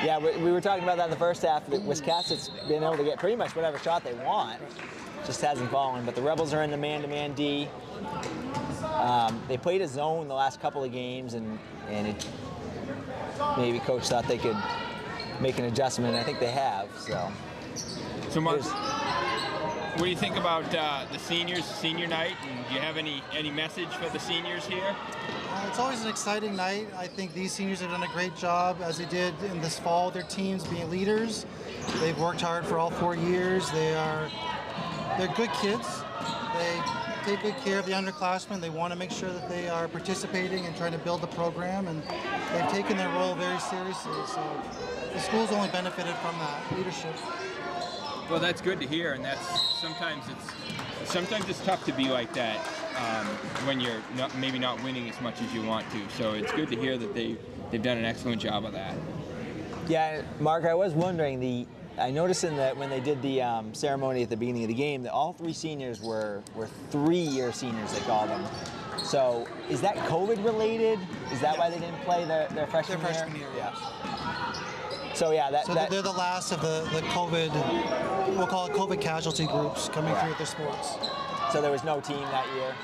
Yeah, we were talking about that in the first half. That Wiscasset's been able to get pretty much whatever shot they want. Just hasn't fallen. But the Rebels are in the man-to-man D. They played a zone the last couple of games, and maybe coach thought they could make an adjustment. I think they have. So Mark, what do you think about the seniors, senior night? And do you have any message for the seniors here? It's always an exciting night. I think these seniors have done a great job, as they did in this fall with their teams, being leaders. They've worked hard for all 4 years. They're good kids. They take good care of the underclassmen. They want to make sure that they are participating and trying to build the program, and they've taken their role very seriously. So the school's only benefited from that leadership. Well, that's good to hear, and sometimes it's tough to be like that when you're maybe not winning as much as you want to. So it's good to hear that they've done an excellent job of that. Yeah, Mark, I was wondering, I noticed when they did the ceremony at the beginning of the game that all 3 seniors were 3-year seniors, they call them. So is that COVID related? Is that why they didn't play their freshman year? Their freshman year, yeah. So yeah, they're the last of the COVID, we'll call it COVID casualty groups coming through with their sports. So there was no team that year?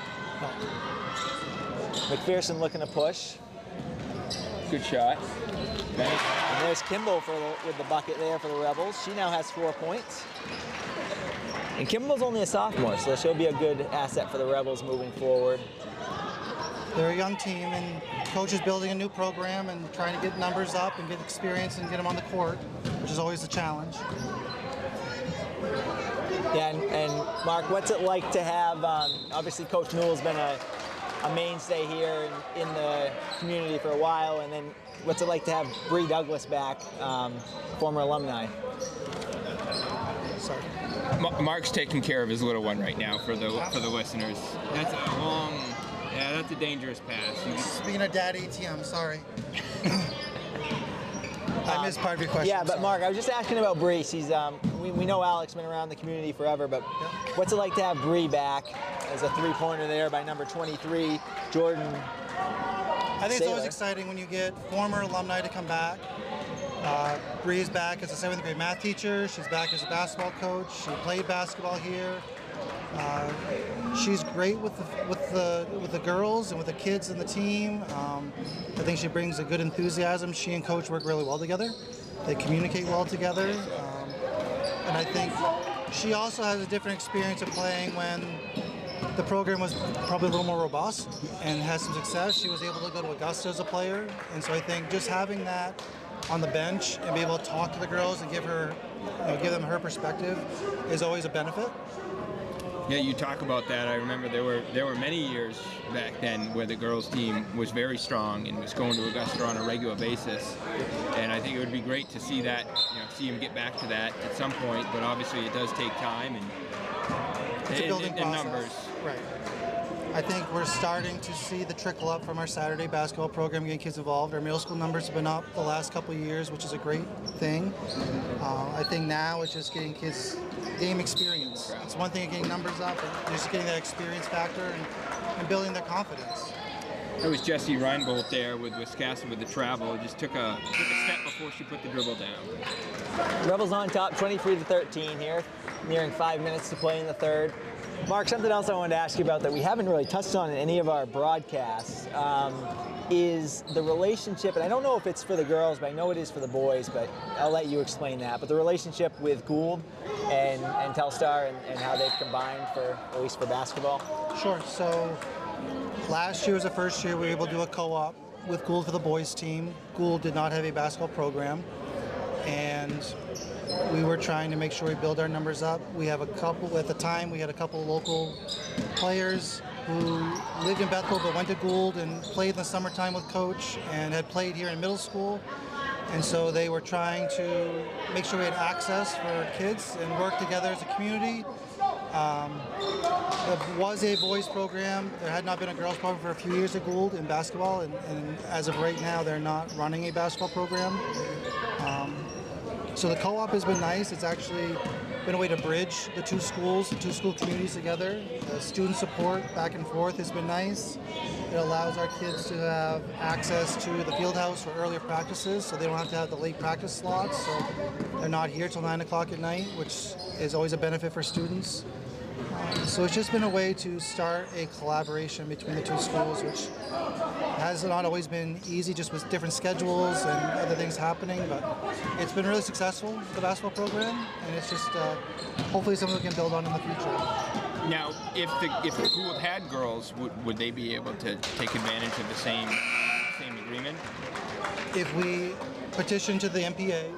No. McPherson looking to push. Good shot. And there's Kimball with the bucket there for the Rebels. She now has 4 points. And Kimball's only a sophomore, so she'll be a good asset for the Rebels moving forward. They're a young team, and coach is building a new program and trying to get numbers up and get experience and get them on the court, which is always a challenge. Yeah, and Mark, what's it like to have, obviously Coach Newell's been a mainstay here in the community for a while, and then what's it like to have Bree Douglas back, former alumni? Sorry. Mark's taking care of his little one right now for the listeners. That's a dangerous pass. Speaking of Dad ATM, sorry. I missed part of your question. Yeah, but Mark, I was just asking about Bree. She's we know Alex been around the community forever, but what's it like to have Bree back as a 3-pointer there by number 23, Jordan? I think it's always exciting when you get former alumni to come back. Bree is back as a 7th grade math teacher. She's back as a basketball coach. She played basketball here. She's great with the girls and with the kids and the team. I think she brings a good enthusiasm. She and coach work really well together. They communicate well together. And I think she also has a different experience of playing when the program was probably a little more robust and has some success. She was able to go to Augusta as a player. And so I think just having that on the bench and be able to talk to the girls and give them her perspective is always a benefit. Yeah, you talk about that. I remember there were many years back then where the girls' team was very strong and was going to Augusta on a regular basis. And I think it would be great to see that, see him get back to that at some point. But obviously, it does take time and it's a building process. Numbers. Right. I think we're starting to see the trickle up from our Saturday basketball program, getting kids involved. Our middle school numbers have been up the last couple of years, which is a great thing. I think now it's just getting kids game experience. It's one thing getting numbers up, but just getting that experience factor and building their confidence. It was Jessie Reinbold there with Wiscasset with the travel. It just took a step before she put the dribble down. Rebels on top, 23-13 here, nearing 5 minutes to play in the third. Mark, something else I wanted to ask you about that we haven't really touched on in any of our broadcasts is the relationship, and I don't know if it's for the girls, but I know it is for the boys, but I'll let you explain that. But the relationship with Gould and Telstar and how they've combined for, at least for basketball. Sure. So last year was the first year we were able to do a co-op with Gould for the boys team. Gould did not have a basketball program, and we were trying to make sure we build our numbers up. We have a couple, at the time, we had a couple local players who lived in Bethel but went to Gould and played in the summertime with Coach and had played here in middle school. And so they were trying to make sure we had access for kids and work together as a community. There was a boys program. There had not been a girls program for a few years at Gould in basketball, and as of right now, they're not running a basketball program. So the co-op has been nice. It's actually been a way to bridge the two schools, the two school communities together. The student support back and forth has been nice. It allows our kids to have access to the field house for earlier practices, so they don't have to have the late practice slots. So they're not here till 9 o'clock at night, which is always a benefit for students. So it's just been a way to start a collaboration between the two schools, which has not always been easy, just with different schedules and other things happening, but it's been really successful, the basketball program, and it's just hopefully something we can build on in the future. Now, if the Gould had girls, would they be able to take advantage of the same agreement? If we petition to the MPA,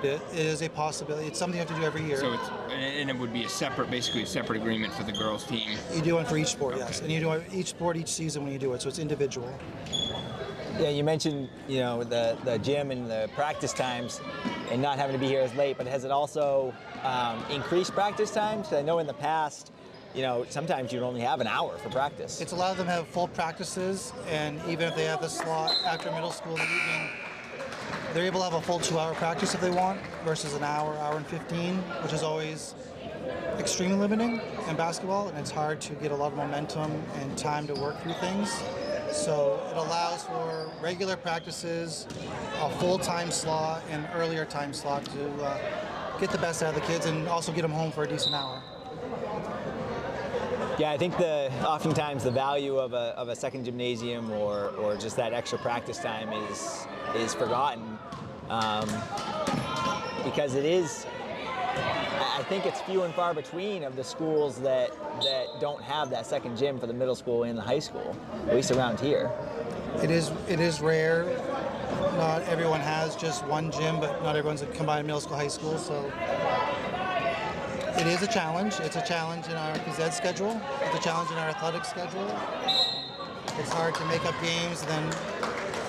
it is a possibility. It's something you have to do every year. So it would be basically a separate agreement for the girls' team. You do one for each sport, yes, and you do each sport each season when you do it, so it's individual. Yeah, you mentioned the gym and the practice times and not having to be here as late, but has it also increased practice times? 'Cause I know in the past, sometimes you'd only have an hour for practice. It's allowed them to have full practices, and even if they have the slot after middle school in the evening, they're able to have a full 2-hour practice if they want, versus an hour and 15, which is always extremely limiting in basketball, and it's hard to get a lot of momentum and time to work through things. So it allows for regular practices, a full-time slot, and earlier time slot to get the best out of the kids and also get them home for a decent hour. Yeah, I think oftentimes the value of a second gymnasium or just that extra practice time is forgotten because it is. I think it's few and far between of the schools that don't have that second gym for the middle school and the high school, at least around here. It is rare. Not everyone has just one gym, but not everyone's a combined middle school, high school, so it is a challenge. It's a challenge in our phys ed schedule. It's a challenge in our athletic schedule. It's hard to make up games and then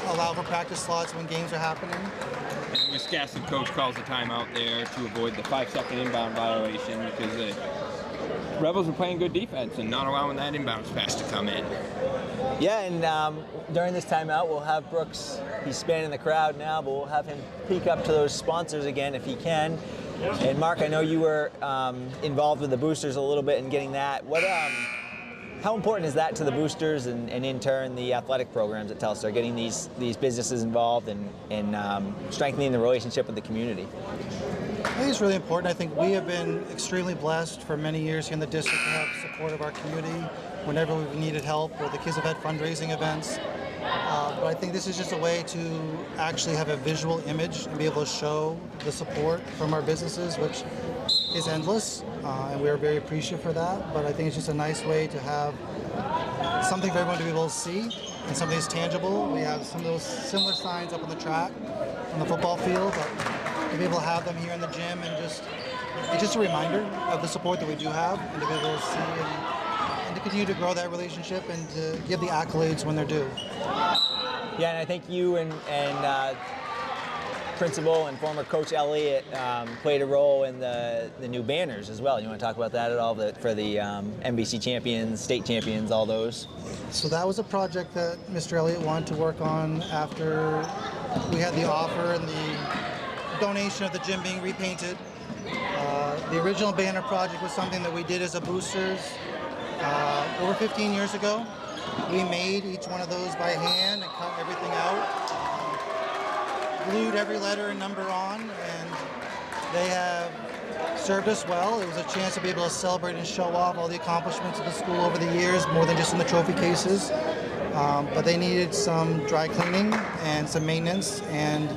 allow for practice slots when games are happening. And Wiscasset coach calls a timeout there to avoid the 5-second inbound violation because the Rebels are playing good defense and not allowing that inbounds pass to come in. Yeah, and during this timeout, we'll have Brooks. He's spanning the crowd now, but we'll have him peek up to those sponsors again if he can. And Mark, I know you were involved with the boosters a little bit in getting that. How important is that to the boosters and in turn the athletic programs at Telstar, getting these businesses involved and strengthening the relationship with the community? I think it's really important. I think we have been extremely blessed for many years here in the district to have support of our community whenever we've needed help, or the kids have had fundraising events. But I think this is just a way to actually have a visual image and be able to show the support from our businesses, which is endless, and we are very appreciative for that. But I think it's just a nice way to have something for everyone to be able to see and something that's tangible. We have some of those similar signs up on the track, on the football field, but to be able to have them here in the gym and it's just a reminder of the support that we do have, and to be able to see and to continue to grow that relationship and to give the accolades when they're due. Yeah, and I think you and principal and former coach Elliott played a role in the new banners as well. You want to talk about that at all? For the NBC champions, state champions, all those. So that was a project that Mr. Elliott wanted to work on after we had the offer and the donation of the gym being repainted. The original banner project was something that we did as a boosters over 15 years ago. We made each one of those by hand and cut everything out, glued every letter and number on, and they have served us well. It was a chance to be able to celebrate and show off all the accomplishments of the school over the years, more than just in the trophy cases. But they needed some dry cleaning and some maintenance, and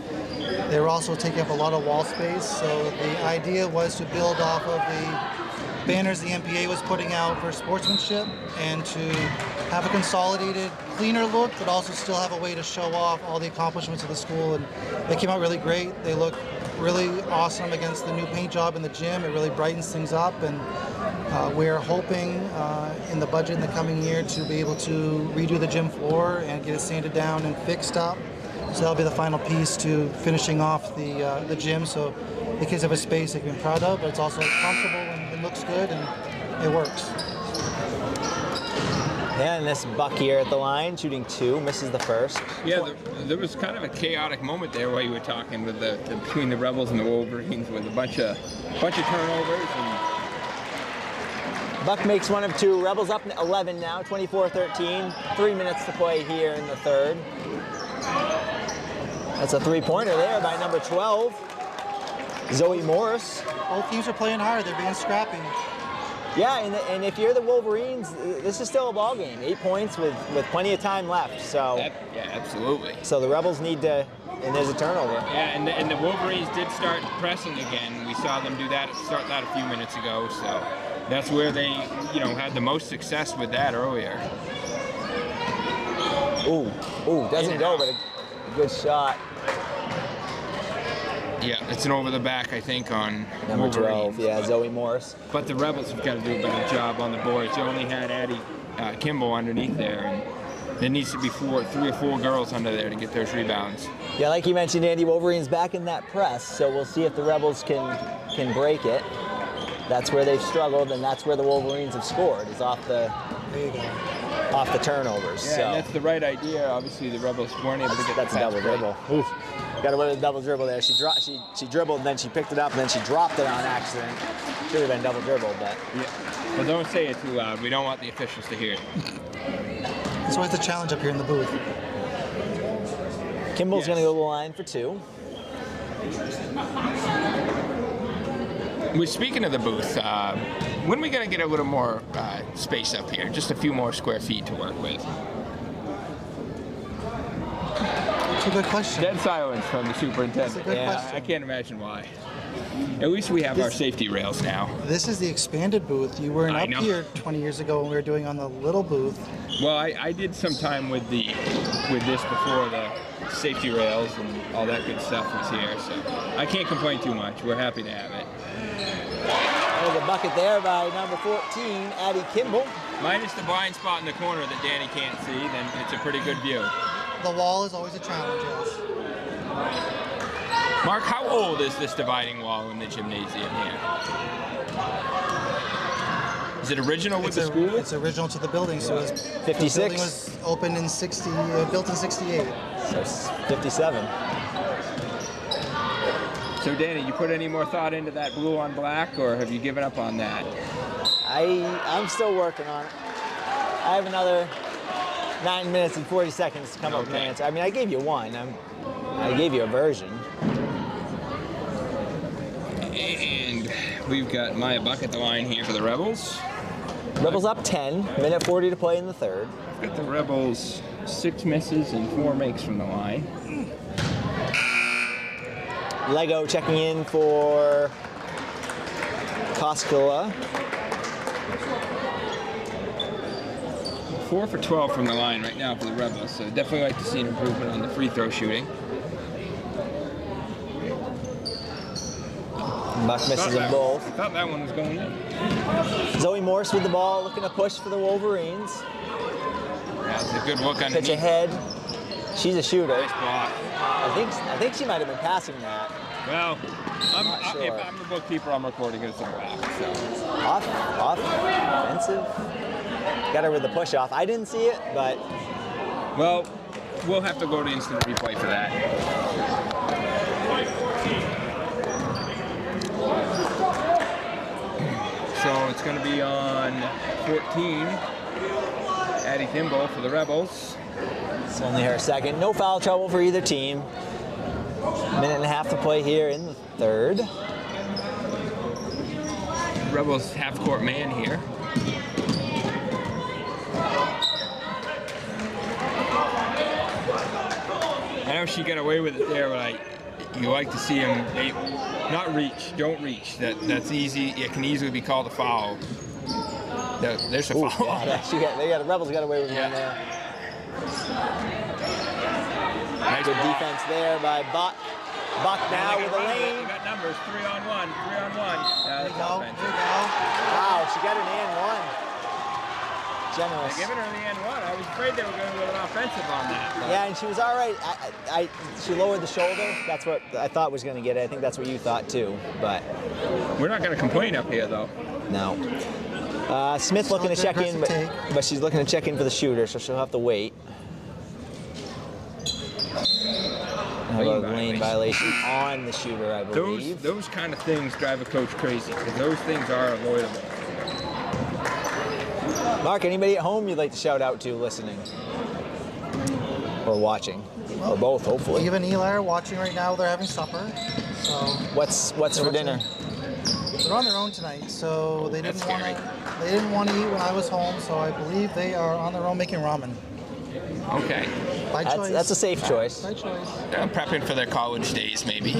they were also taking up a lot of wall space. So the idea was to build off of the banners the MPA was putting out for sportsmanship and to have a consolidated, cleaner look, but also still have a way to show off all the accomplishments of the school. And they came out really great. They look really awesome against the new paint job in the gym. It really brightens things up, and we're hoping in the budget in the coming year to be able to redo the gym floor and get it sanded down and fixed up. So that'll be the final piece to finishing off the gym, so the kids have a space they can be proud of, but it's also comfortable and it looks good and it works. Yeah, and this Buck here at the line, shooting 2, misses the first. Yeah, there was kind of a chaotic moment there while you were talking with between the Rebels and the Wolverines with a bunch of turnovers. And Buck makes 1 of 2. Rebels up 11 now, 24-13. 3 minutes to play here in the third. That's a 3-pointer there by number 12, Zoe Morris. Both teams are playing hard. They're being scrappy. Yeah, and if you're the Wolverines, this is still a ball game. 8 points with plenty of time left. So yeah, absolutely. So the Rebels need to, and there's a turnover. Yeah, and the Wolverines did start pressing again. We saw them start that a few minutes ago. So that's where they, had the most success with that earlier. Ooh, doesn't go, but a good shot. Yeah, it's an over the back, I think, on number Wolverines. 12. Yeah, Zoe Morris. But the Rebels have got to do a better job on the boards. You only had Addie Kimball underneath there, and there needs to be 3 or 4 girls under there to get those rebounds. Yeah, like you mentioned, Andy, Wolverines back in that press, so we'll see if the Rebels can break it. That's where they've struggled, and that's where the Wolverines have scored, is off the turnovers. Yeah, so. and that's the right idea. Obviously, the Rebels weren't able to get that's a double dribble. Oof. Got to win a double dribble there. She dribbled, and then she picked it up, and then she dropped it on accident. Should have been double dribble, but. Yeah. Well, don't say it too loud. We don't want the officials to hear it. That's always the challenge up here in the booth. Kimball's going to go to the line for 2. Well, speaking of the booth, when are we going to get a little more space up here? Just a few more square feet to work with. That's a good question. Dead silence from the superintendent. That's a good question. I can't imagine why. At least we have our safety rails now. This is the expanded booth. You weren't up here 20 years ago when we were doing on the little booth. Well, I did some time with this before the safety rails and all that good stuff was here, so I can't complain too much. We're happy to have it. There's a bucket there by number 14, Addie Kimball. Minus the blind spot in the corner that Danny can't see, then it's a pretty good view. The wall is always a challenge, yes. Mark, how old is this dividing wall in the gymnasium here? Is it original with the school? It's original to the building, so it's 56. The building was opened in built in 68. So it's 57. So Danny, you put any more thought into that blue on black, or have you given up on that? I'm still working on it. I have another 9 minutes and 40 seconds to come up with an answer. I mean, I gave you one. I gave you a version. And we've got Maya Buck at the line here for the Rebels. Rebels up 10, minute 40 to play in the third. We've got the Rebels 6 misses and 4 makes from the line. Lego checking in for Koskela. 4 for 12 from the line right now for the Rebels, so definitely like to see an improvement on the free throw shooting. Buck misses them both. I thought that one was going in. Zoe Morse with the ball, looking to push for the Wolverines. That's a good look underneath. Pitch ahead. She's a shooter. Nice block. I think she might have been passing that. Well, not sure. if I'm the bookkeeper, I'm recording it as a block. So. Offensive. Got her with the push off. I didn't see it, but. Well, we'll have to go to instant replay for that. So it's going to be on 14. Addie Thimble for the Rebels. It's only her second. No foul trouble for either team. Minute and a half to play here in the third. Rebels half-court man here. I know she got away with it there, but you like to see him not reach. Don't reach. That's easy. It can easily be called a foul. There's a foul. Yeah, the Rebels got away with one there. Nice Good block. defense there by Buck. Buck now with a lane. You got numbers. 3-on-1. 3-on-1. There you go. There you go. Wow, she got an and one. Generous. They're giving her the N1. I was afraid they were going to go an offensive on that. But. Yeah, and she was all right. She lowered the shoulder. That's what I thought was going to get it. I think that's what you thought too. But we're not going to complain up here, though. No. Smith looking to check in, but she's looking to check in for the shooter, so she'll have to wait. Lane violation on the shooter, I believe. Those kind of things drive a coach crazy because those things are avoidable. Mark, anybody at home you'd like to shout out to listening? Or watching? Or both, hopefully. Eve and Eli are watching right now. They're having supper. So what's for dinner? They're on their own tonight, so they didn't want to eat when I was home, so I believe they are on their own making ramen. Okay. By choice. That's a safe choice. By choice. They're prepping for their college days, maybe.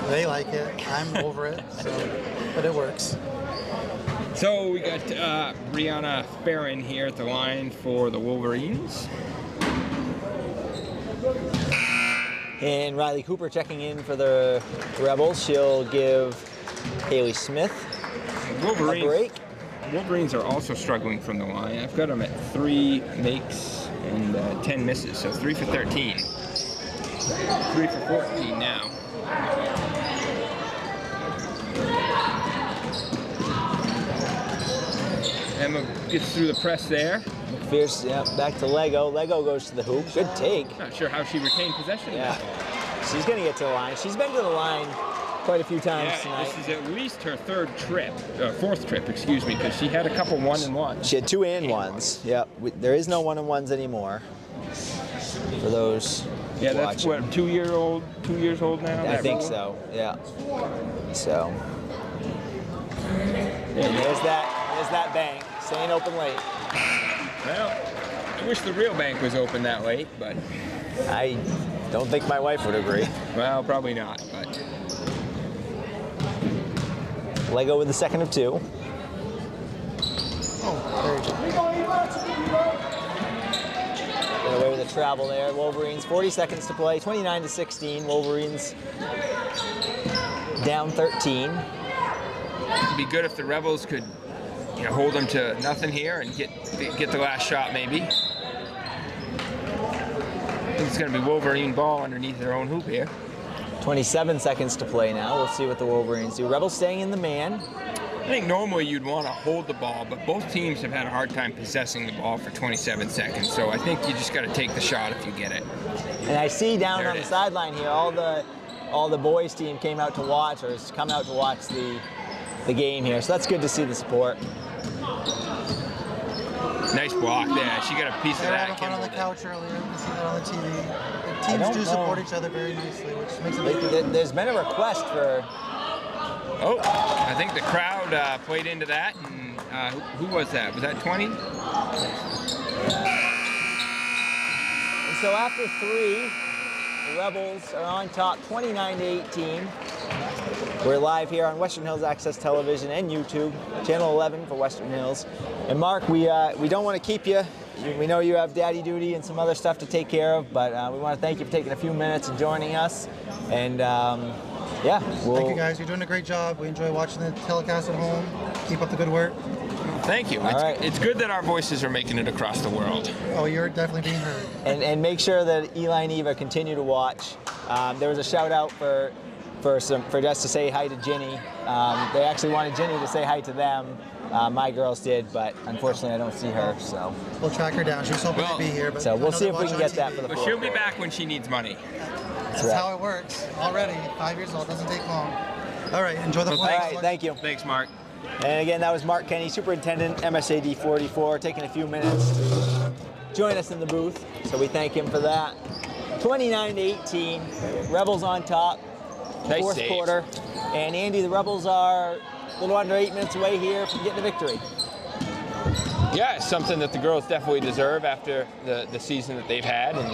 They like it. I'm over it, but it works. So we got Brianna Farron here at the line for the Wolverines. And Riley Cooper checking in for the Rebels. She'll give Haley Smith a break. Wolverines are also struggling from the line. I've got them at 3 makes and 10 misses, so 3 for 13. 3 for 14 now. Emma gets through the press there. McPherson, yeah, back to Lego. Lego goes to the hoop. Good take. Not sure how she retained possession. Yeah. She's going to get to the line. She's been to the line quite a few times tonight. This is at least her fourth trip, excuse me, because she had a couple 1-and-1s. She had 2-and-1s. Yep. There is no 1-and-1s anymore. For those Yeah, that's watching. what, 2 years old now? I think so, yeah. So. And there's that bank, staying open late. Well, I wish the real bank was open that late, but. I don't think my wife would agree. Well, probably not, but. Lego with the second of 2. Oh, there you go. Get away with the travel there. Wolverines, 40 seconds to play, 29-16. Wolverines down 13. It'd be good if the Rebels could, hold them to nothing here and get the last shot, maybe. I think it's going to be Wolverine ball underneath their own hoop here. 27 seconds to play now. We'll see what the Wolverines do. Rebels staying in the man. I think normally you'd want to hold the ball, but both teams have had a hard time possessing the ball for 27 seconds. So I think you just got to take the shot if you get it. And I see down There on it the is. sideline here, all the boys team came out to watch, or has come out to watch the game here. So that's good to see the support. Nice block there. She got a piece of They were that. having fun on the Kimball couch earlier. You can see that on the TV. The don't teams do support know. each other very nicely, which makes it good. There's been a request for. did. Oh, I think the crowd played into that. And who was that? Was that 20? And so after 3, the Rebels are on top, 29-18. We're live here on Western Hills Access Television and YouTube, channel 11 for Western Hills. And Mark, we don't want to keep you. We know you have daddy duty and some other stuff to take care of, but we want to thank you for taking a few minutes and joining us. And Thank you guys. You're doing a great job. We enjoy watching the telecast at home. Keep up the good work. Thank you. It's good that our voices are making it across the world. Oh, you're definitely being heard. And make sure that Eli and Eva continue to watch. There was a shout out for just to say hi to Ginny. They actually wanted Ginny to say hi to them. My girls did, but unfortunately I don't see her. So we'll track her down. She was hoping to be here, but so we'll see if we can get that for the. But she'll be back when she needs money. That's how it works. Already 5 years old. Doesn't take long. All right, enjoy the play. All right, thank you. Thanks, Mark. And again, that was Mark Kenny, Superintendent, MSAD 44, taking a few minutes to join us in the booth. So we thank him for that. 29-18, Rebels on top, Nice fourth save. quarter. And Andy, the Rebels are a little under 8 minutes away here from getting the victory. Yeah, it's something that the girls definitely deserve after the season that they've had. And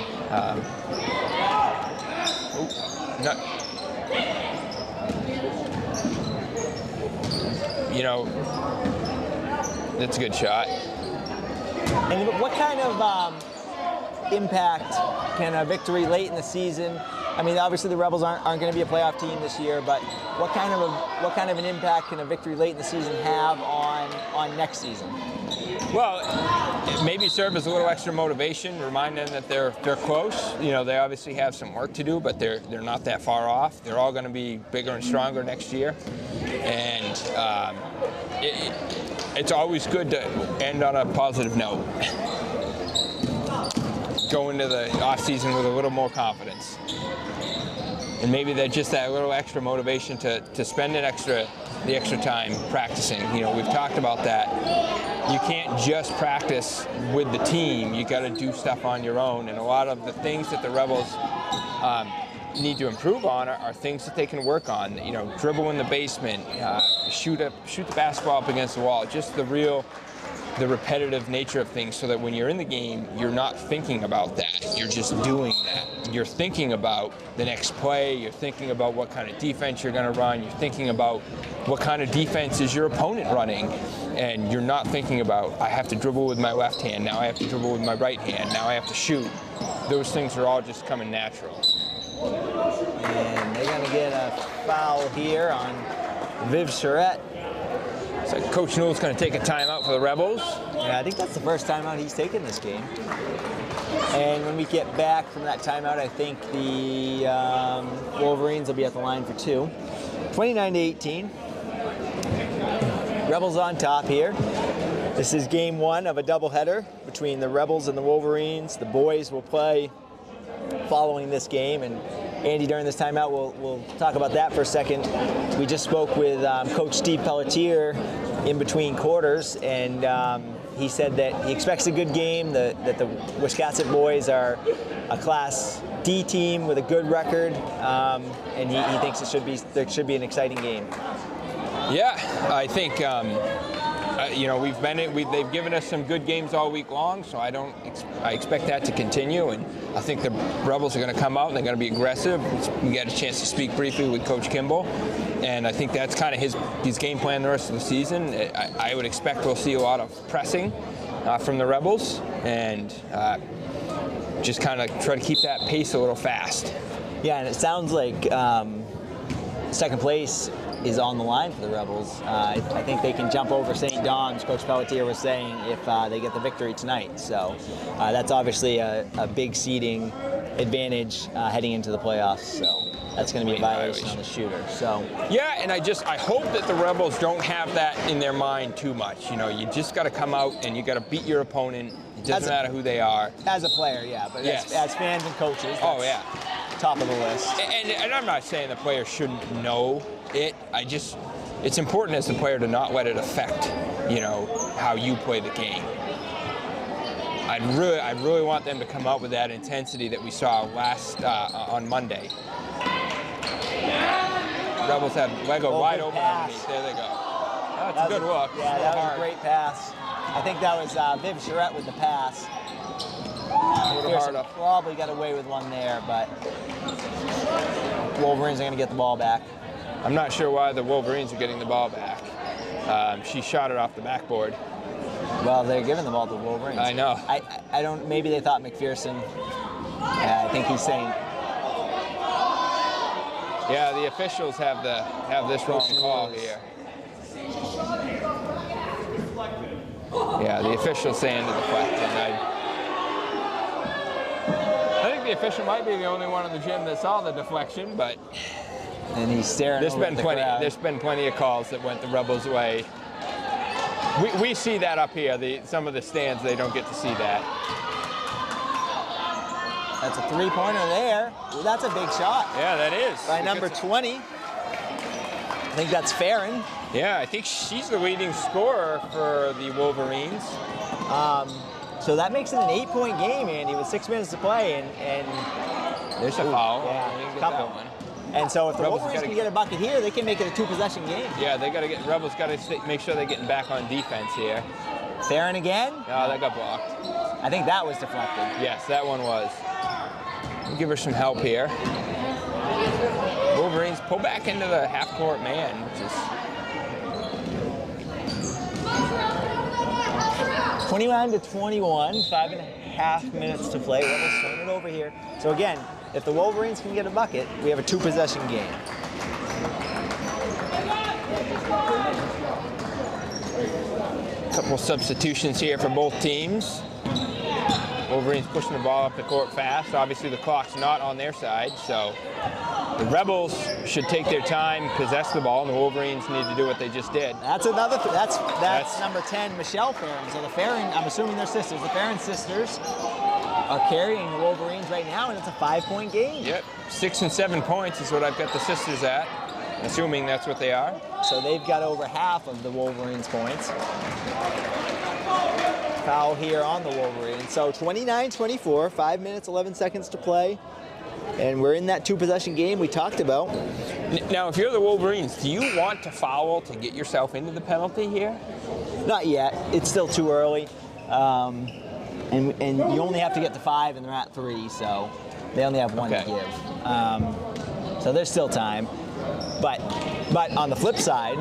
you know, that's a good shot. And what kind of impact can a victory late in the season? I mean, obviously the Rebels aren't going to be a playoff team this year, but what kind of an impact can a victory late in the season have on next season? Well, maybe serve as a little extra motivation, remind them that they're close. You know, they obviously have some work to do, but they're not that far off. They're all going to be bigger and stronger next year, and it's always good to end on a positive note. Go into the off season with a little more confidence, and maybe that little extra motivation to spend the extra time practicing. You know, we've talked about that. You can't just practice with the team. You got to do stuff on your own, and a lot of the things that the Rebels need to improve on are things that they can work on. You know, dribble in the basement, shoot the basketball up against the wall. Just the repetitive nature of things, so that when you're in the game, you're not thinking about that. You're just doing that. You're thinking about the next play. You're thinking about what kind of defense you're going to run. You're thinking about what kind of defense is your opponent running. And you're not thinking about, I have to dribble with my left hand, now I have to dribble with my right hand, now I have to shoot. Those things are all just coming natural. And they're going to get a foul here on Viv Charette. So Coach Newell's going to take a timeout for the Rebels. Yeah, I think that's the first timeout he's taken this game. And when we get back from that timeout, I think the Wolverines will be at the line for two. 29-18. Rebels on top here. This is game one of a doubleheader between the Rebels and the Wolverines. The boys will play following this game, and Andy, during this timeout, we'll talk about that for a second. We just spoke with Coach Steve Pelletier in between quarters, and he said that he expects a good game, that the Wiscasset boys are a Class D team with a good record, and he thinks there should be an exciting game. Yeah, I think you know, they've given us some good games all week long, so I expect that to continue, and I think the Rebels are going to come out and they're going to be aggressive. We got a chance to speak briefly with Coach Kimball, and I think that's kind of his game plan the rest of the season. I would expect we'll see a lot of pressing from the Rebels, and just kind of try to keep that pace a little fast. Yeah, and it sounds like second place is on the line for the Rebels. I think they can jump over St. Dom's, Coach Pelletier was saying, if they get the victory tonight. So that's obviously a big seeding advantage heading into the playoffs. So that's going to be a violation on the shooter. So yeah, and I hope that the Rebels don't have that in their mind too much. You know, you just got to come out and you got to beat your opponent. It doesn't matter who they are. As a player, yeah, but yes. as fans and coaches, oh yeah, top of the list. And I'm not saying the player shouldn't know it. It's important as a player to not let it affect, you know, how you play the game. I really want them to come out with that intensity that we saw last on Monday. Rebels had Lego wide open underneath. There they go. That's a good look. Yeah, that was a great pass. I think that was Viv Charette with the pass. Probably got away with one there, but Wolverines are going to get the ball back. I'm not sure why the Wolverines are getting the ball back. She shot it off the backboard. Well, they're giving the ball to the Wolverines. I know. I don't. Maybe they thought McPherson. I think he's saying. Yeah, the officials have this wrong call here. Yeah, the official's saying to deflect. And I think the official might be the only one in the gym that saw the deflection, but And he's staring there's over been at the plenty. crowd. There's been plenty of calls that went the Rebels' way. We see that up here. Some of the stands, they don't get to see that. That's a three-pointer there. Well, that's a big shot Yeah, that is. by number 20. I think that's Farron. Yeah, I think she's the leading scorer for the Wolverines. So that makes it an 8-point game, Andy, with 6 minutes to play. And There's a foul. yeah, They didn't get couple. that one. And so if the Rebels Wolverines gotta can get a bucket here, they can make it a 2-possession game. Yeah, they got to get Rebels. Got to make sure they're getting back on defense here. Farron again? Oh, that got blocked. I think that was deflected. Yes, that one was. We'll give her some help here. Wolverines pull back into the half-court man, which is 29-21, 5.5 minutes to play. Rebels turn it over here. So again, if the Wolverines can get a bucket, we have a 2-possession game. a couple substitutions here for both teams. Wolverines pushing the ball up the court fast. Obviously, the clock's not on their side, so the Rebels should take their time, possess the ball, and the Wolverines need to do what they just did. That's another. That's number 10, Michelle Farron. So the Farron, I'm assuming they're sisters. The Farron sisters are carrying the Wolverines right now, and it's a 5-point game. Yep, 6 and 7 points is what I've got the sisters at, assuming that's what they are. So they've got over half of the Wolverines' points. Foul here on the Wolverines. So 29-24, 5 minutes, 11 seconds to play. And we're in that 2-possession game we talked about. Now, if you're the Wolverines, do you want to foul to get yourself into the penalty here? Not yet. It's still too early. And you only have to get to 5, and they're at 3, so they only have 1 to Okay. give. So there's still time. But on the flip side,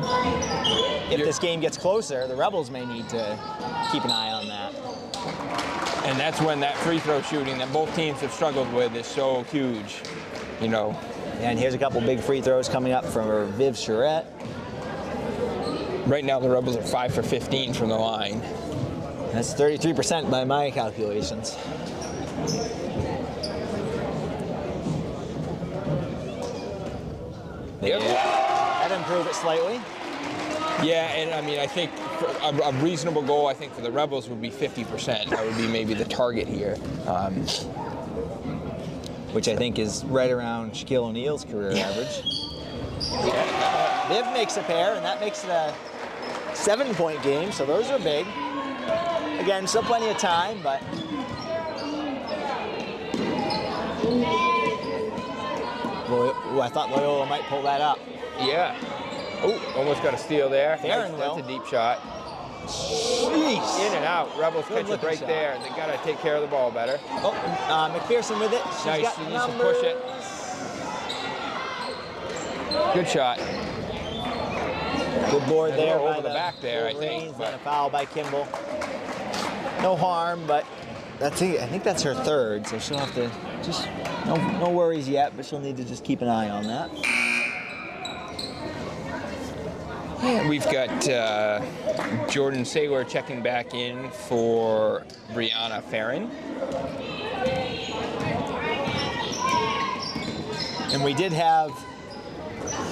if this game gets closer, the Rebels may need to keep an eye on that. And that's when that free throw shooting that both teams have struggled with is so huge, you know. And here's a couple big free throws coming up from Viv Charette. Right now the Rebels are 5 for 15 from the line. That's 33% by my calculations. Yep. That'd improve it slightly. Yeah, and I mean, I think a reasonable goal, I think, for the Rebels would be 50%. That would be maybe the target here. Which I think is right around Shaquille O'Neal's career average. Viv makes a pair, and that makes it a 7-point game, so those are big. Again, still plenty of time, but... Ooh, I thought Loyola might pull that up. Yeah. Oh, almost got a steal there. Farron That's will. a deep shot. Jeez. In and out. Rebels Good catch it looking right shot. there. They got to take care of the ball better. Oh, McPherson with it. She's Nice. got She needs to numbers. push it. Good shot. Good board And there over by the back there, I think, Wolverines, but- and a foul by Kimball. No harm, but I think that's her third, so she'll have to just no worries yet, but she'll need to just keep an eye on that. We've got Jordan Saylor checking back in for Brianna Farron. And we did have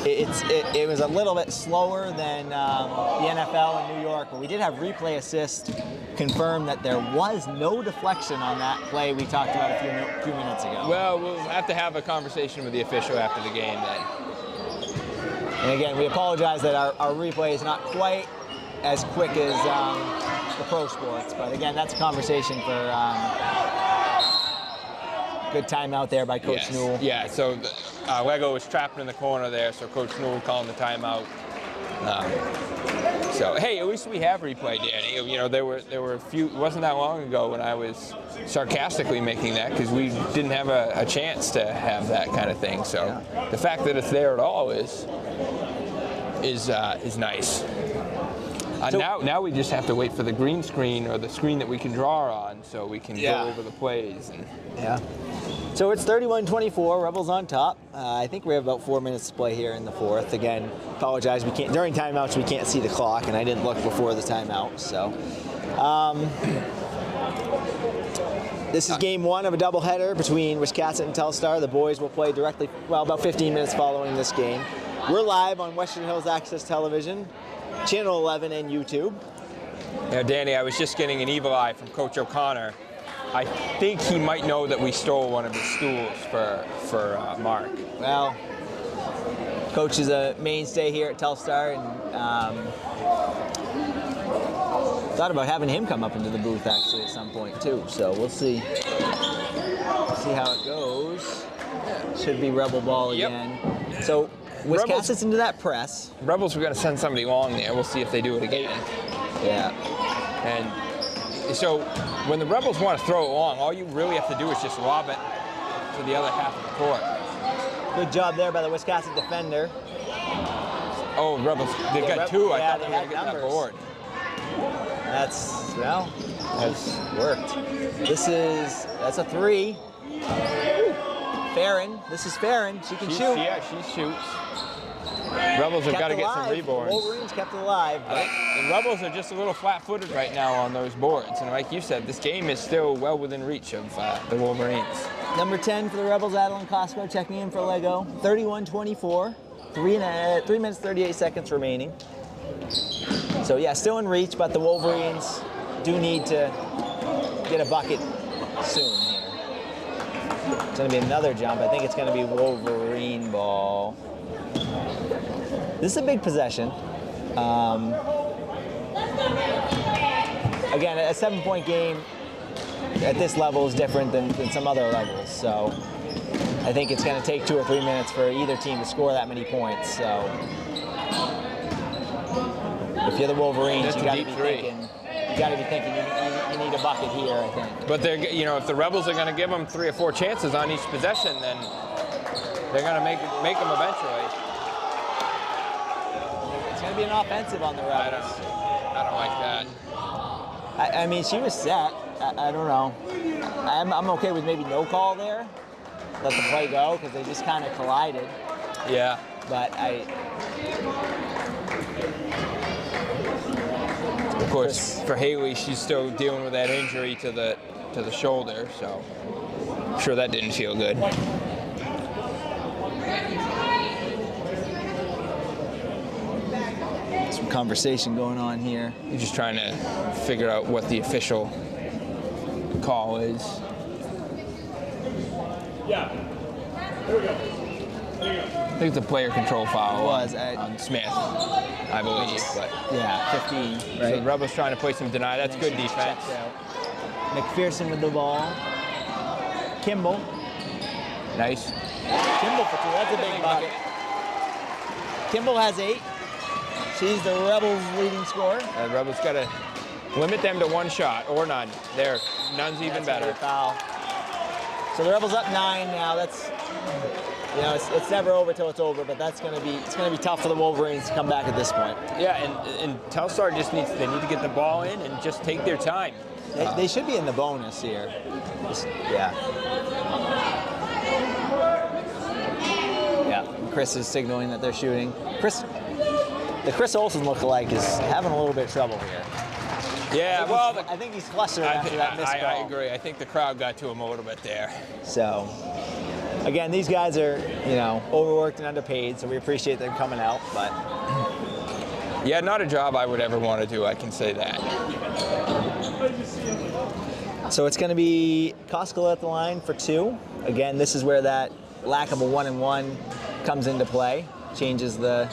it was a little bit slower than the NFL in New York, but we did have replay assist confirm that there was no deflection on that play we talked about a few minutes ago. Well, we'll have to have a conversation with the official after the game then. And again, we apologize that our replay is not quite as quick as the pro sports, but again, that's a conversation for good timeout there by Coach Newell. Yeah, so Lego was trapped in the corner there, so Coach Newell calling the timeout. So hey, at least we have replay, Danny. You know, there were a few. It wasn't that long ago when I was sarcastically making that because we didn't have a chance to have that kind of thing. So the fact that it's there at all is nice. Now we just have to wait for the green screen or the screen that we can draw on so we can go over the plays. Yeah. So it's 31-24, Rebels on top. I think we have about 4 minutes to play here in the fourth. Again, apologize, during timeouts we can't see the clock, and I didn't look before the timeout. So This is game one of a doubleheader between Wiscasset and Telstar. The boys will play directly, well, about 15 minutes following this game. We're live on Western Hills Access Television, Channel 11 and YouTube. You know, Danny, I was just getting an evil eye from Coach O'Connor. I think he might know that we stole one of his stools for Mark. Well, Coach is a mainstay here at Telstar, and thought about having him come up into the booth actually at some point too. So we'll see. See how it goes. Should be Rebel ball again. So Wiscasset's into that press. Rebels are going to send somebody long there. We'll see if they do it again. Yeah. And so when the Rebels want to throw it long, all you really have to do is just lob it to the other half of the court. Good job there by the Wiscasset defender. Oh, Rebels, they've got two. I thought they were going to get numbers. that board. That's, well, has worked. That's a three. Farron, this is Farron. She can shoot. Yeah, she shoots. Rebels have got to get some rebounds. Wolverines kept it alive. The Rebels are just a little flat-footed right now on those boards. And like you said, this game is still well within reach of the Wolverines. Number 10 for the Rebels, Adeline Costco, checking in for Lego. 31-24. 3 minutes, 38 seconds remaining. So yeah, still in reach, but the Wolverines do need to get a bucket soon here. It's going to be another jump. I think it's going to be Wolverine ball. This is a big possession. Again, a 7-point game at this level is different than some other levels. So I think it's going to take 2 or 3 minutes for either team to score that many points. So if you're the Wolverines, you got to be thinking. You got to be thinking you need a bucket here, I think. But they're, you know, if the Rebels are going to give them 3 or 4 chances on each possession, then they're going to make them eventually. It's going to be an offensive on the Rebels. I don't like that. I mean, she was set. I don't know. I'm okay with maybe no call there. Let the play go because they just kind of collided. Yeah. But of course, for Haley, she's still dealing with that injury to the shoulder, so I'm sure that didn't feel good. Some conversation going on here. You're just trying to figure out what the official call is. Yeah. There we go. I think it's a player control foul on Smith, I believe. But yeah, 15. Right. So the Rebels trying to play some deny. That's good defense. McPherson with the ball. Kimball. Nice. Kimball for 2. That's a big bucket. Kimball has 8. She's the Rebels' leading scorer. The Rebels got to limit them to 1 shot or none. None's even better. Foul. So the Rebels up 9 now. That's, you know, it's never over till it's over, but it's gonna be tough for the Wolverines to come back at this point. Yeah, and Telstar just need to get the ball in and just take their time. They should be in the bonus here. Yeah. Chris is signaling that they're shooting. The Chris Olsen lookalike is having a little bit of trouble here. Yeah, I think he's flustered after that missed ball. I agree. I think the crowd got to him a little bit there. So, again, these guys are, you know, overworked and underpaid, so we appreciate them coming out, but... Yeah, not a job I would ever want to do, I can say that. So it's going to be Koskela at the line for 2. Again, this is where that lack of a 1-and-1 comes into play. Changes the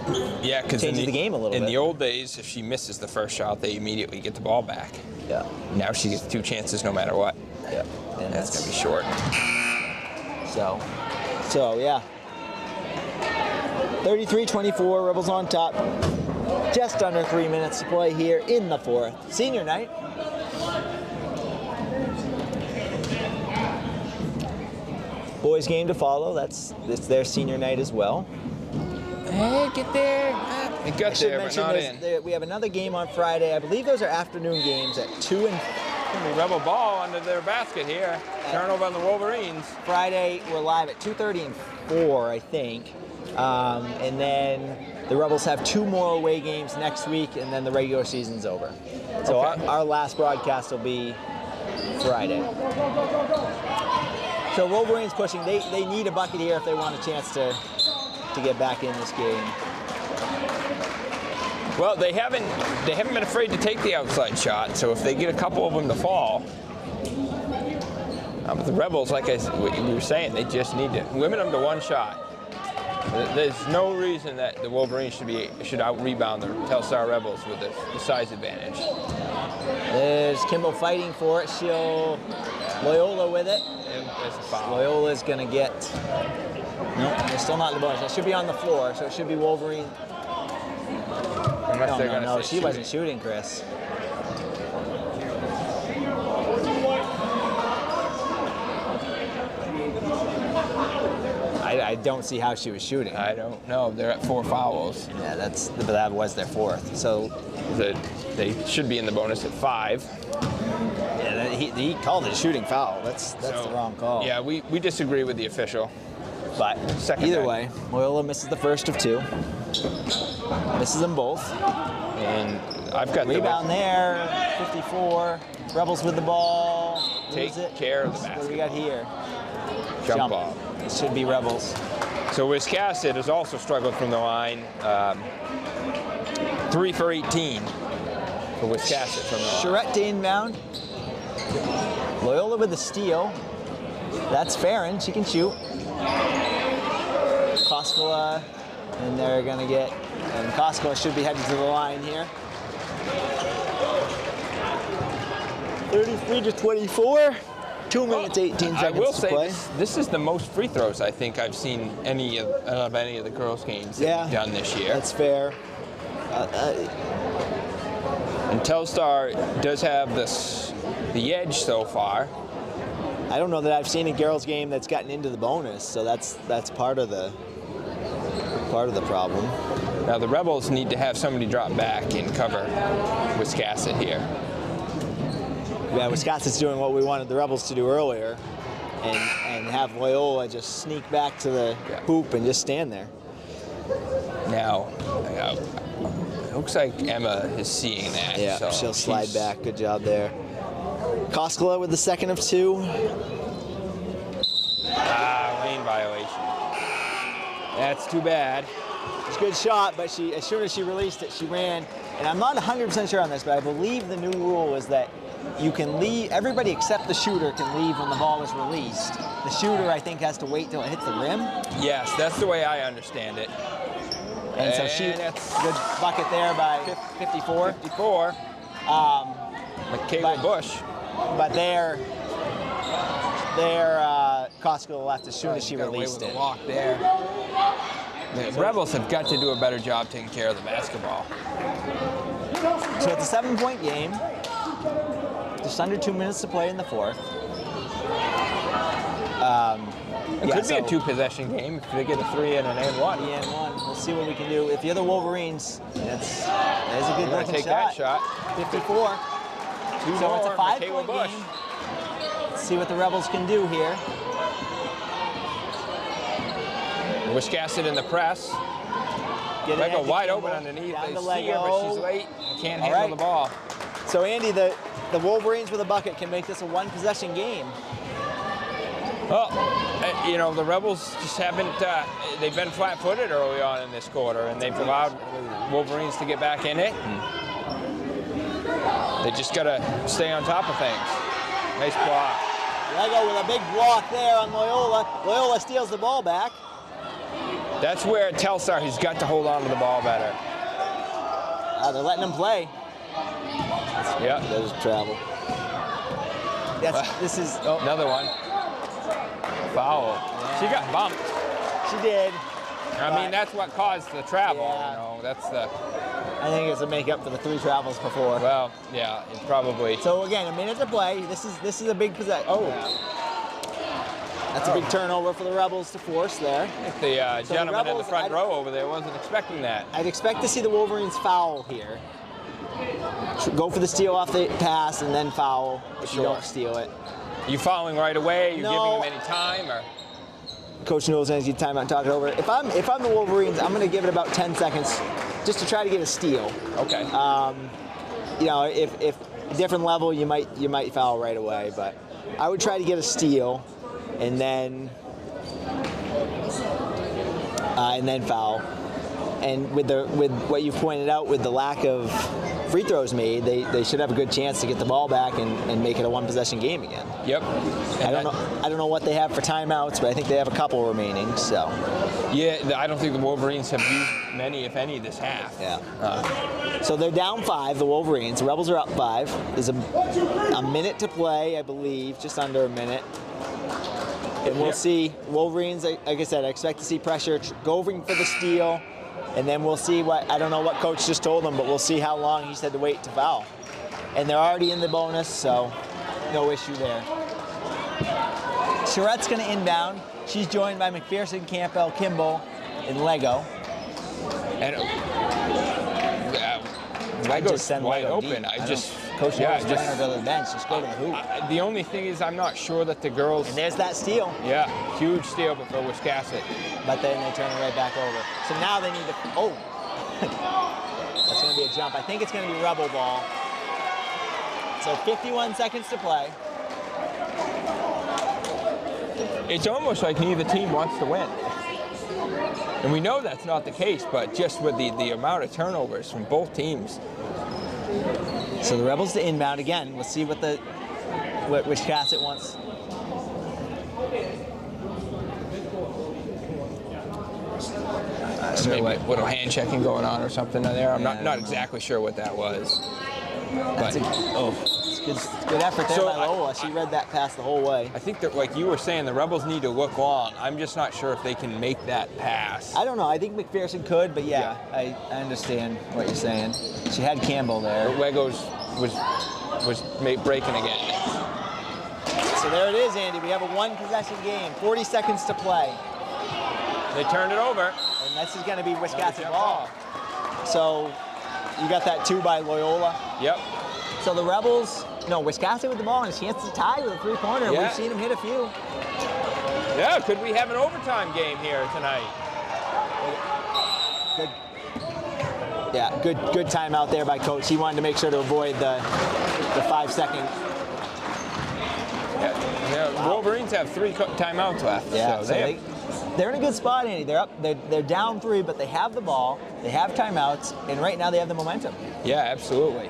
the game a little bit. In the old days, if she misses the first shot, they immediately get the ball back. Yeah. Now she gets 2 chances no matter what. Yeah. And that's going to be short. So yeah. 33-24, Rebels on top. Just under 3 minutes to play here in the 4th. Senior night. Boys game to follow. It's their senior night as well. Hey, get there. It got there, but not in. We have another game on Friday. I believe those are afternoon games at 2 and... Rebel ball under their basket here. Turnover on the Wolverines. Friday, we're live at 2:30 and 4, I think. And then the Rebels have 2 more away games next week, and then the regular season's over. So our last broadcast will be Friday. So Wolverines pushing. They need a bucket here if they want a chance to get back in this game. Well, they haven't been afraid to take the outside shot. So if they get a couple of them to fall, but the Rebels, like we were saying, they just need to limit them to 1 shot. There's no reason that the Wolverines should out-rebound the Telstar Rebels with the size advantage. There's Kimball fighting for it. Loyola with it. There's a foul. Loyola's going to get... Nope, they're still not in the bonus. It should be on the floor, so it should be Wolverine. No, she wasn't shooting, Chris. I don't see how she was shooting. I don't know. They're at 4 fouls. Yeah, that was their 4th. So they should be in the bonus at 5. Yeah, he called it a shooting foul. That's the wrong call. Yeah, we disagree with the official. But either way, Loyola misses the first of 2. Misses them both. And I've got rebound there. 54. Rebels with the ball. Take care of the basket. What do we got here? Jump ball. It should be Rebels. So Wiscasset has also struggled from the line. 3 for 18 for Wiscasset from the line. Charette to inbound. Loyola with the steal. That's Farron. She can shoot. Koskela, and they're going to get, and Koskela should be headed to the line here. 33-24. 2 minutes, 18 seconds I will to say play. this is the most free throws I think I've seen any of the girls' games that they've done this year. That's fair. And Telstar does have the edge so far. I don't know that I've seen a girls' game that's gotten into the bonus, so that's part of the problem. Now the Rebels need to have somebody drop back and cover Wiscasset here. Yeah, Wiscasset's doing what we wanted the Rebels to do earlier, and have Loyola just sneak back to the hoop and just stand there. Now, it looks like Emma is seeing that. Yeah, so she'll slide back. Good job there. Koskela with the 2nd of 2. Lane violation. That's too bad. It's a good shot, but as soon as she released it, she ran. And I'm not 100% sure on this, but I believe the new rule is that you can leave, everybody except the shooter can leave when the ball is released. The shooter, I think, has to wait till it hits the rim. Yes, that's the way I understand it. And so that's good bucket there by 54. 54. Michaela Bush. But their Koskela left as soon as she released it. Walk there. The Rebels have got to do a better job taking care of the basketball. So it's a 7-point game. Just under 2 minutes to play in the 4th. It could be a 2-possession game if they get a 3 and an and 1. 3 and 1. We'll see what we can do. If you're the Wolverines, there's a good looking take shot. that shot. 54. So it's a 5-point game. Let's see what the Rebels can do here. Wiscasset in the press. They go wide open underneath. They see her, but she's late. Can't handle the ball. So Andy, the Wolverines with a bucket can make this a 1-possession game. Well, the Rebels just haven't, they've been flat-footed early on in this quarter, and they've allowed Wolverines to get back in it. And they just got to stay on top of things. Nice block. Lego with a big block there on Loyola. Loyola steals the ball back. That's where Telstar has got to hold on to the ball better. They're letting them play. Yeah. There's travel. This is another one. Foul. Yeah. She got bumped. She did. I mean, that's what caused the travel. Yeah. That's the. I think it's a make up for the 3 travels before. Well, yeah, it's probably. So again, a minute to play. This is a big possession. Oh. That's a big turnover for the Rebels to force there. The gentleman in the front row over there wasn't expecting that. I'd expect to see the Wolverines foul here. Go for the steal off the pass and then foul if you don't steal it. You fouling right away? You giving them any time? Or? Coach Newell's going to use timeout and talk it over. If I'm the Wolverines, I'm going to give it about 10 seconds just to try to get a steal. Okay. You know, if a different level, you might foul right away, but I would try to get a steal and then foul. And with what you've pointed out, with the lack of free throws made, they should have a good chance to get the ball back and make it a one-possession game again. Yep. I don't know what they have for timeouts, but I think they have a couple remaining. So. Yeah, I don't think the Wolverines have used many, if any, this half. Yeah. So they're down 5, the Wolverines. The Rebels are up 5. There's a minute to play, I believe, just under a minute. And we'll see. Wolverines, like I said, I expect to see pressure going for the steal. And then we'll see I don't know what coach just told them, but we'll see how long he said to wait to foul. And they're already in the bonus, so no issue there. Charette's going to inbound. She's joined by McPherson, Campbell, Kimball, and Lego. And Lego's wide open. Coach Newell's bringing her to the bench. Just go to the hoop. The only thing is I'm not sure that the girls... And there's that steal. Yeah, huge steal for Wiscasset. But then they turn it right back over. So now they need to... Oh! That's going to be a jump. I think it's going to be Rebel ball. So 51 seconds to play. It's almost like neither team wants to win. And we know that's not the case, but just with the amount of turnovers from both teams. So the Rebels to inbound again. We'll see what Wiscasset wants. Maybe a little hand checking going on or something there. I'm not exactly sure what that was. It's good effort there by Lola. She read that pass the whole way. I think that, like you were saying, the Rebels need to look long. I'm just not sure if they can make that pass. I don't know. I think McPherson could, but yeah. I understand what you're saying. She had Campbell there. But Legos was breaking again. So there it is, Andy. We have a one-possession game. 40 seconds to play. They turned it over. And this is going to be Wiscasset ball. So you got that 2 by Loyola. Yep. So the Rebels, Wiscasset with the ball and a chance to tie with a three-pointer. Yeah. We've seen them hit a few. Yeah, could we have an overtime game here tonight? Good. Yeah, good timeout there by Coach. He wanted to make sure to avoid the 5-second. Yeah, Wolverines have 3 timeouts left. Yeah, so they're in a good spot, Andy. They're down 3, but they have the ball. They have timeouts, and right now they have the momentum. Yeah, absolutely.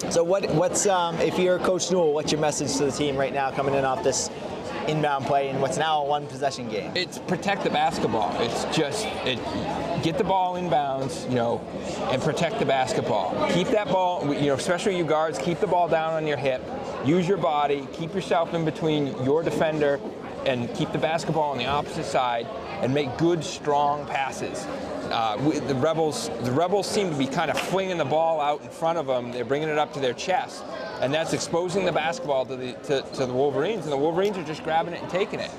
So what's if you're Coach Newell, what's your message to the team right now coming in off this inbound play and what's now a one-possession game? It's protect the basketball. It's just get the ball inbounds, and protect the basketball. Keep that ball, especially you guards, keep the ball down on your hip. Use your body. Keep yourself in between your defender, and keep the basketball on the opposite side, and make good, strong passes. The Rebels seem to be kind of flinging the ball out in front of them. They're bringing it up to their chest, and that's exposing the basketball to the Wolverines, and the Wolverines are just grabbing it and taking it.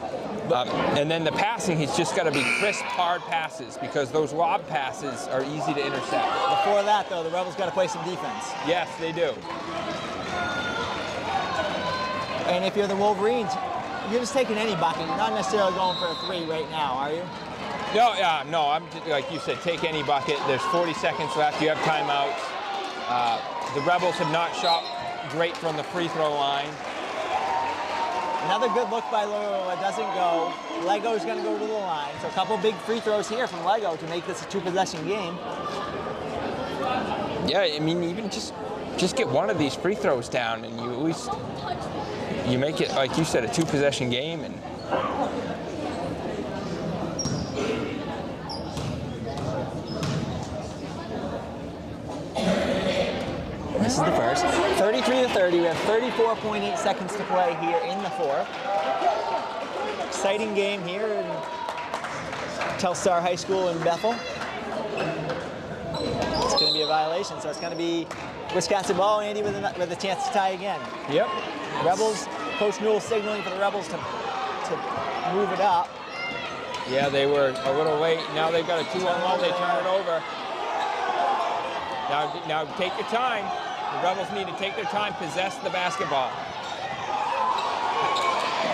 And then the passing, he's just got to be crisp, hard passes, because those lob passes are easy to intercept. Before that, though, the Rebels got to play some defense. Yes, they do. And if you're the Wolverines, you're just taking any bucket. You're not necessarily going for a 3 right now, are you? No. I'm just, like you said, take any bucket. There's 40 seconds left. You have timeouts. The Rebels have not shot great from the free throw line. Another good look by Loyola. Doesn't go. Lego's going to go to the line. So a couple big free throws here from Lego to make this a 2-possession game. Yeah, I mean, even just get one of these free throws down, and you at least you make it, like you said, a 2-possession game. And this is the first. 33-30. We have 34.8 seconds to play here in the fourth. Exciting game here in Telstar High School in Bethel. It's going to be a violation, so it's going to be Wiscasset ball, Andy, with a chance to tie again. Yep. Rebels, Coach Newell signaling for the Rebels to move it up. Yeah, they were a little late. Now they've got a 2-on-1. They turn it over. Now take your time. The Rebels need to take their time, possess the basketball.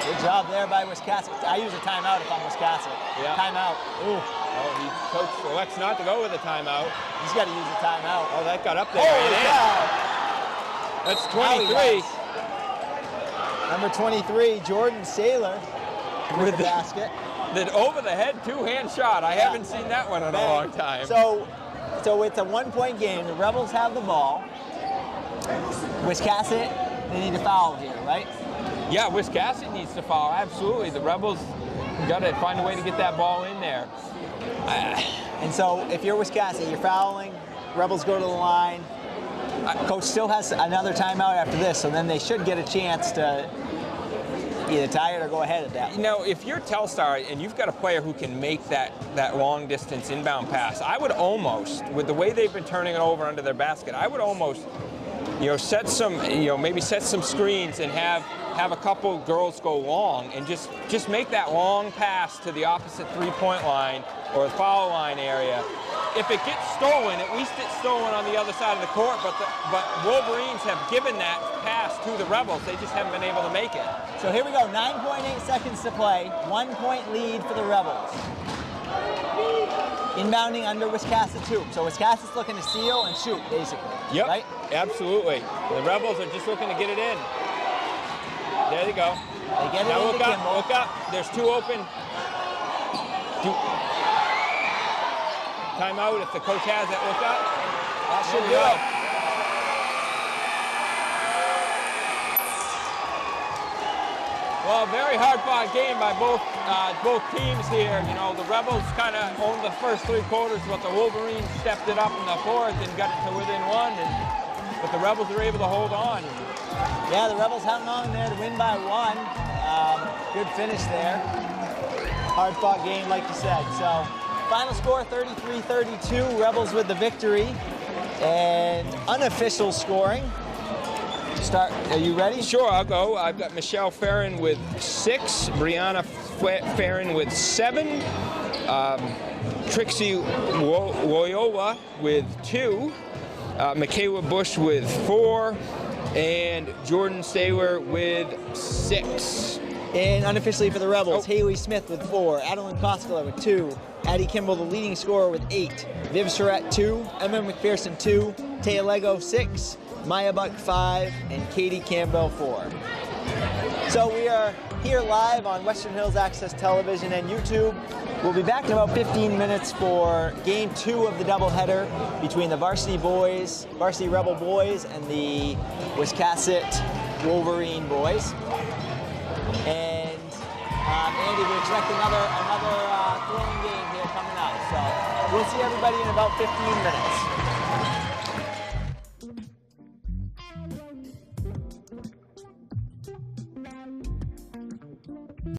Good job there by Wiscasset. I use a timeout if I'm Wiscasset. Yeah. Timeout. Ooh. Oh, coach elects not to go with a timeout. He's got to use a timeout. Oh, that got up there. Holy and cow. That's Now he 23. does. Number 23, Jordan Saylor with the basket. The over-the-head two-hand shot. I haven't seen that one in a long time. So it's a one-point game. The Rebels have the ball. Wiscasset, they need to foul here, right? Yeah, Wiscasset needs to foul. Absolutely. The Rebels got to find a way to get that ball in there. And so if you're Wiscasset, you're fouling. Rebels go to the line. Coach still has another timeout after this, so then they should get a chance to either tie it or go ahead at that. You know, if you're Telstar and you've got a player who can make that long distance inbound pass, I would almost, with the way they've been turning it over under their basket, I would almost, set some, maybe set some screens and have a couple girls go long and just make that long pass to the opposite three-point line or the foul line area. If it gets stolen, at least it's stolen on the other side of the court, but Wolverines have given that pass to the Rebels. They just haven't been able to make it. So here we go, 9.8 seconds to play, 1-point lead for the Rebels. Inbounding under Wiscasset's hoop. So Wiscasset's looking to steal and shoot, basically. Yep, right? Absolutely. The Rebels are just looking to get it in. There they go. They get it now into Kimball. look up. There's two open. Timeout if the coach has it. Look up. That should do it. Well, very hard-fought game by both teams here. The Rebels kind of owned the first three quarters, but the Wolverines stepped it up in the fourth and got it to within one. But the Rebels were able to hold on. Yeah, the Rebels hung on there to win by one. Good finish there. Hard-fought game, like you said. So, final score 33-32. Rebels with the victory. And unofficial scoring. Start. Are you ready? Sure, I'll go. I've got Michelle Farron with 6, Brianna Farron with 7, Trixie Loyola with 2, Michaela Bush with 4, and Jordan Saylor with 6. And unofficially for the Rebels, Haley Smith with 4, Adeline Koskela with 2, Addie Kimball, the leading scorer, with 8, Viv Surratt 2, Emma McPherson 2, Taya Lego 6, Maya Buck 5, and Katie Campbell 4. So we are here live on Western Hills Access Television and YouTube. We'll be back in about 15 minutes for Game 2 of the doubleheader between the Varsity Rebel boys, and the Wiscasset Wolverine boys. And Andy, we expect another thrilling game here coming up. So we'll see everybody in about 15 minutes.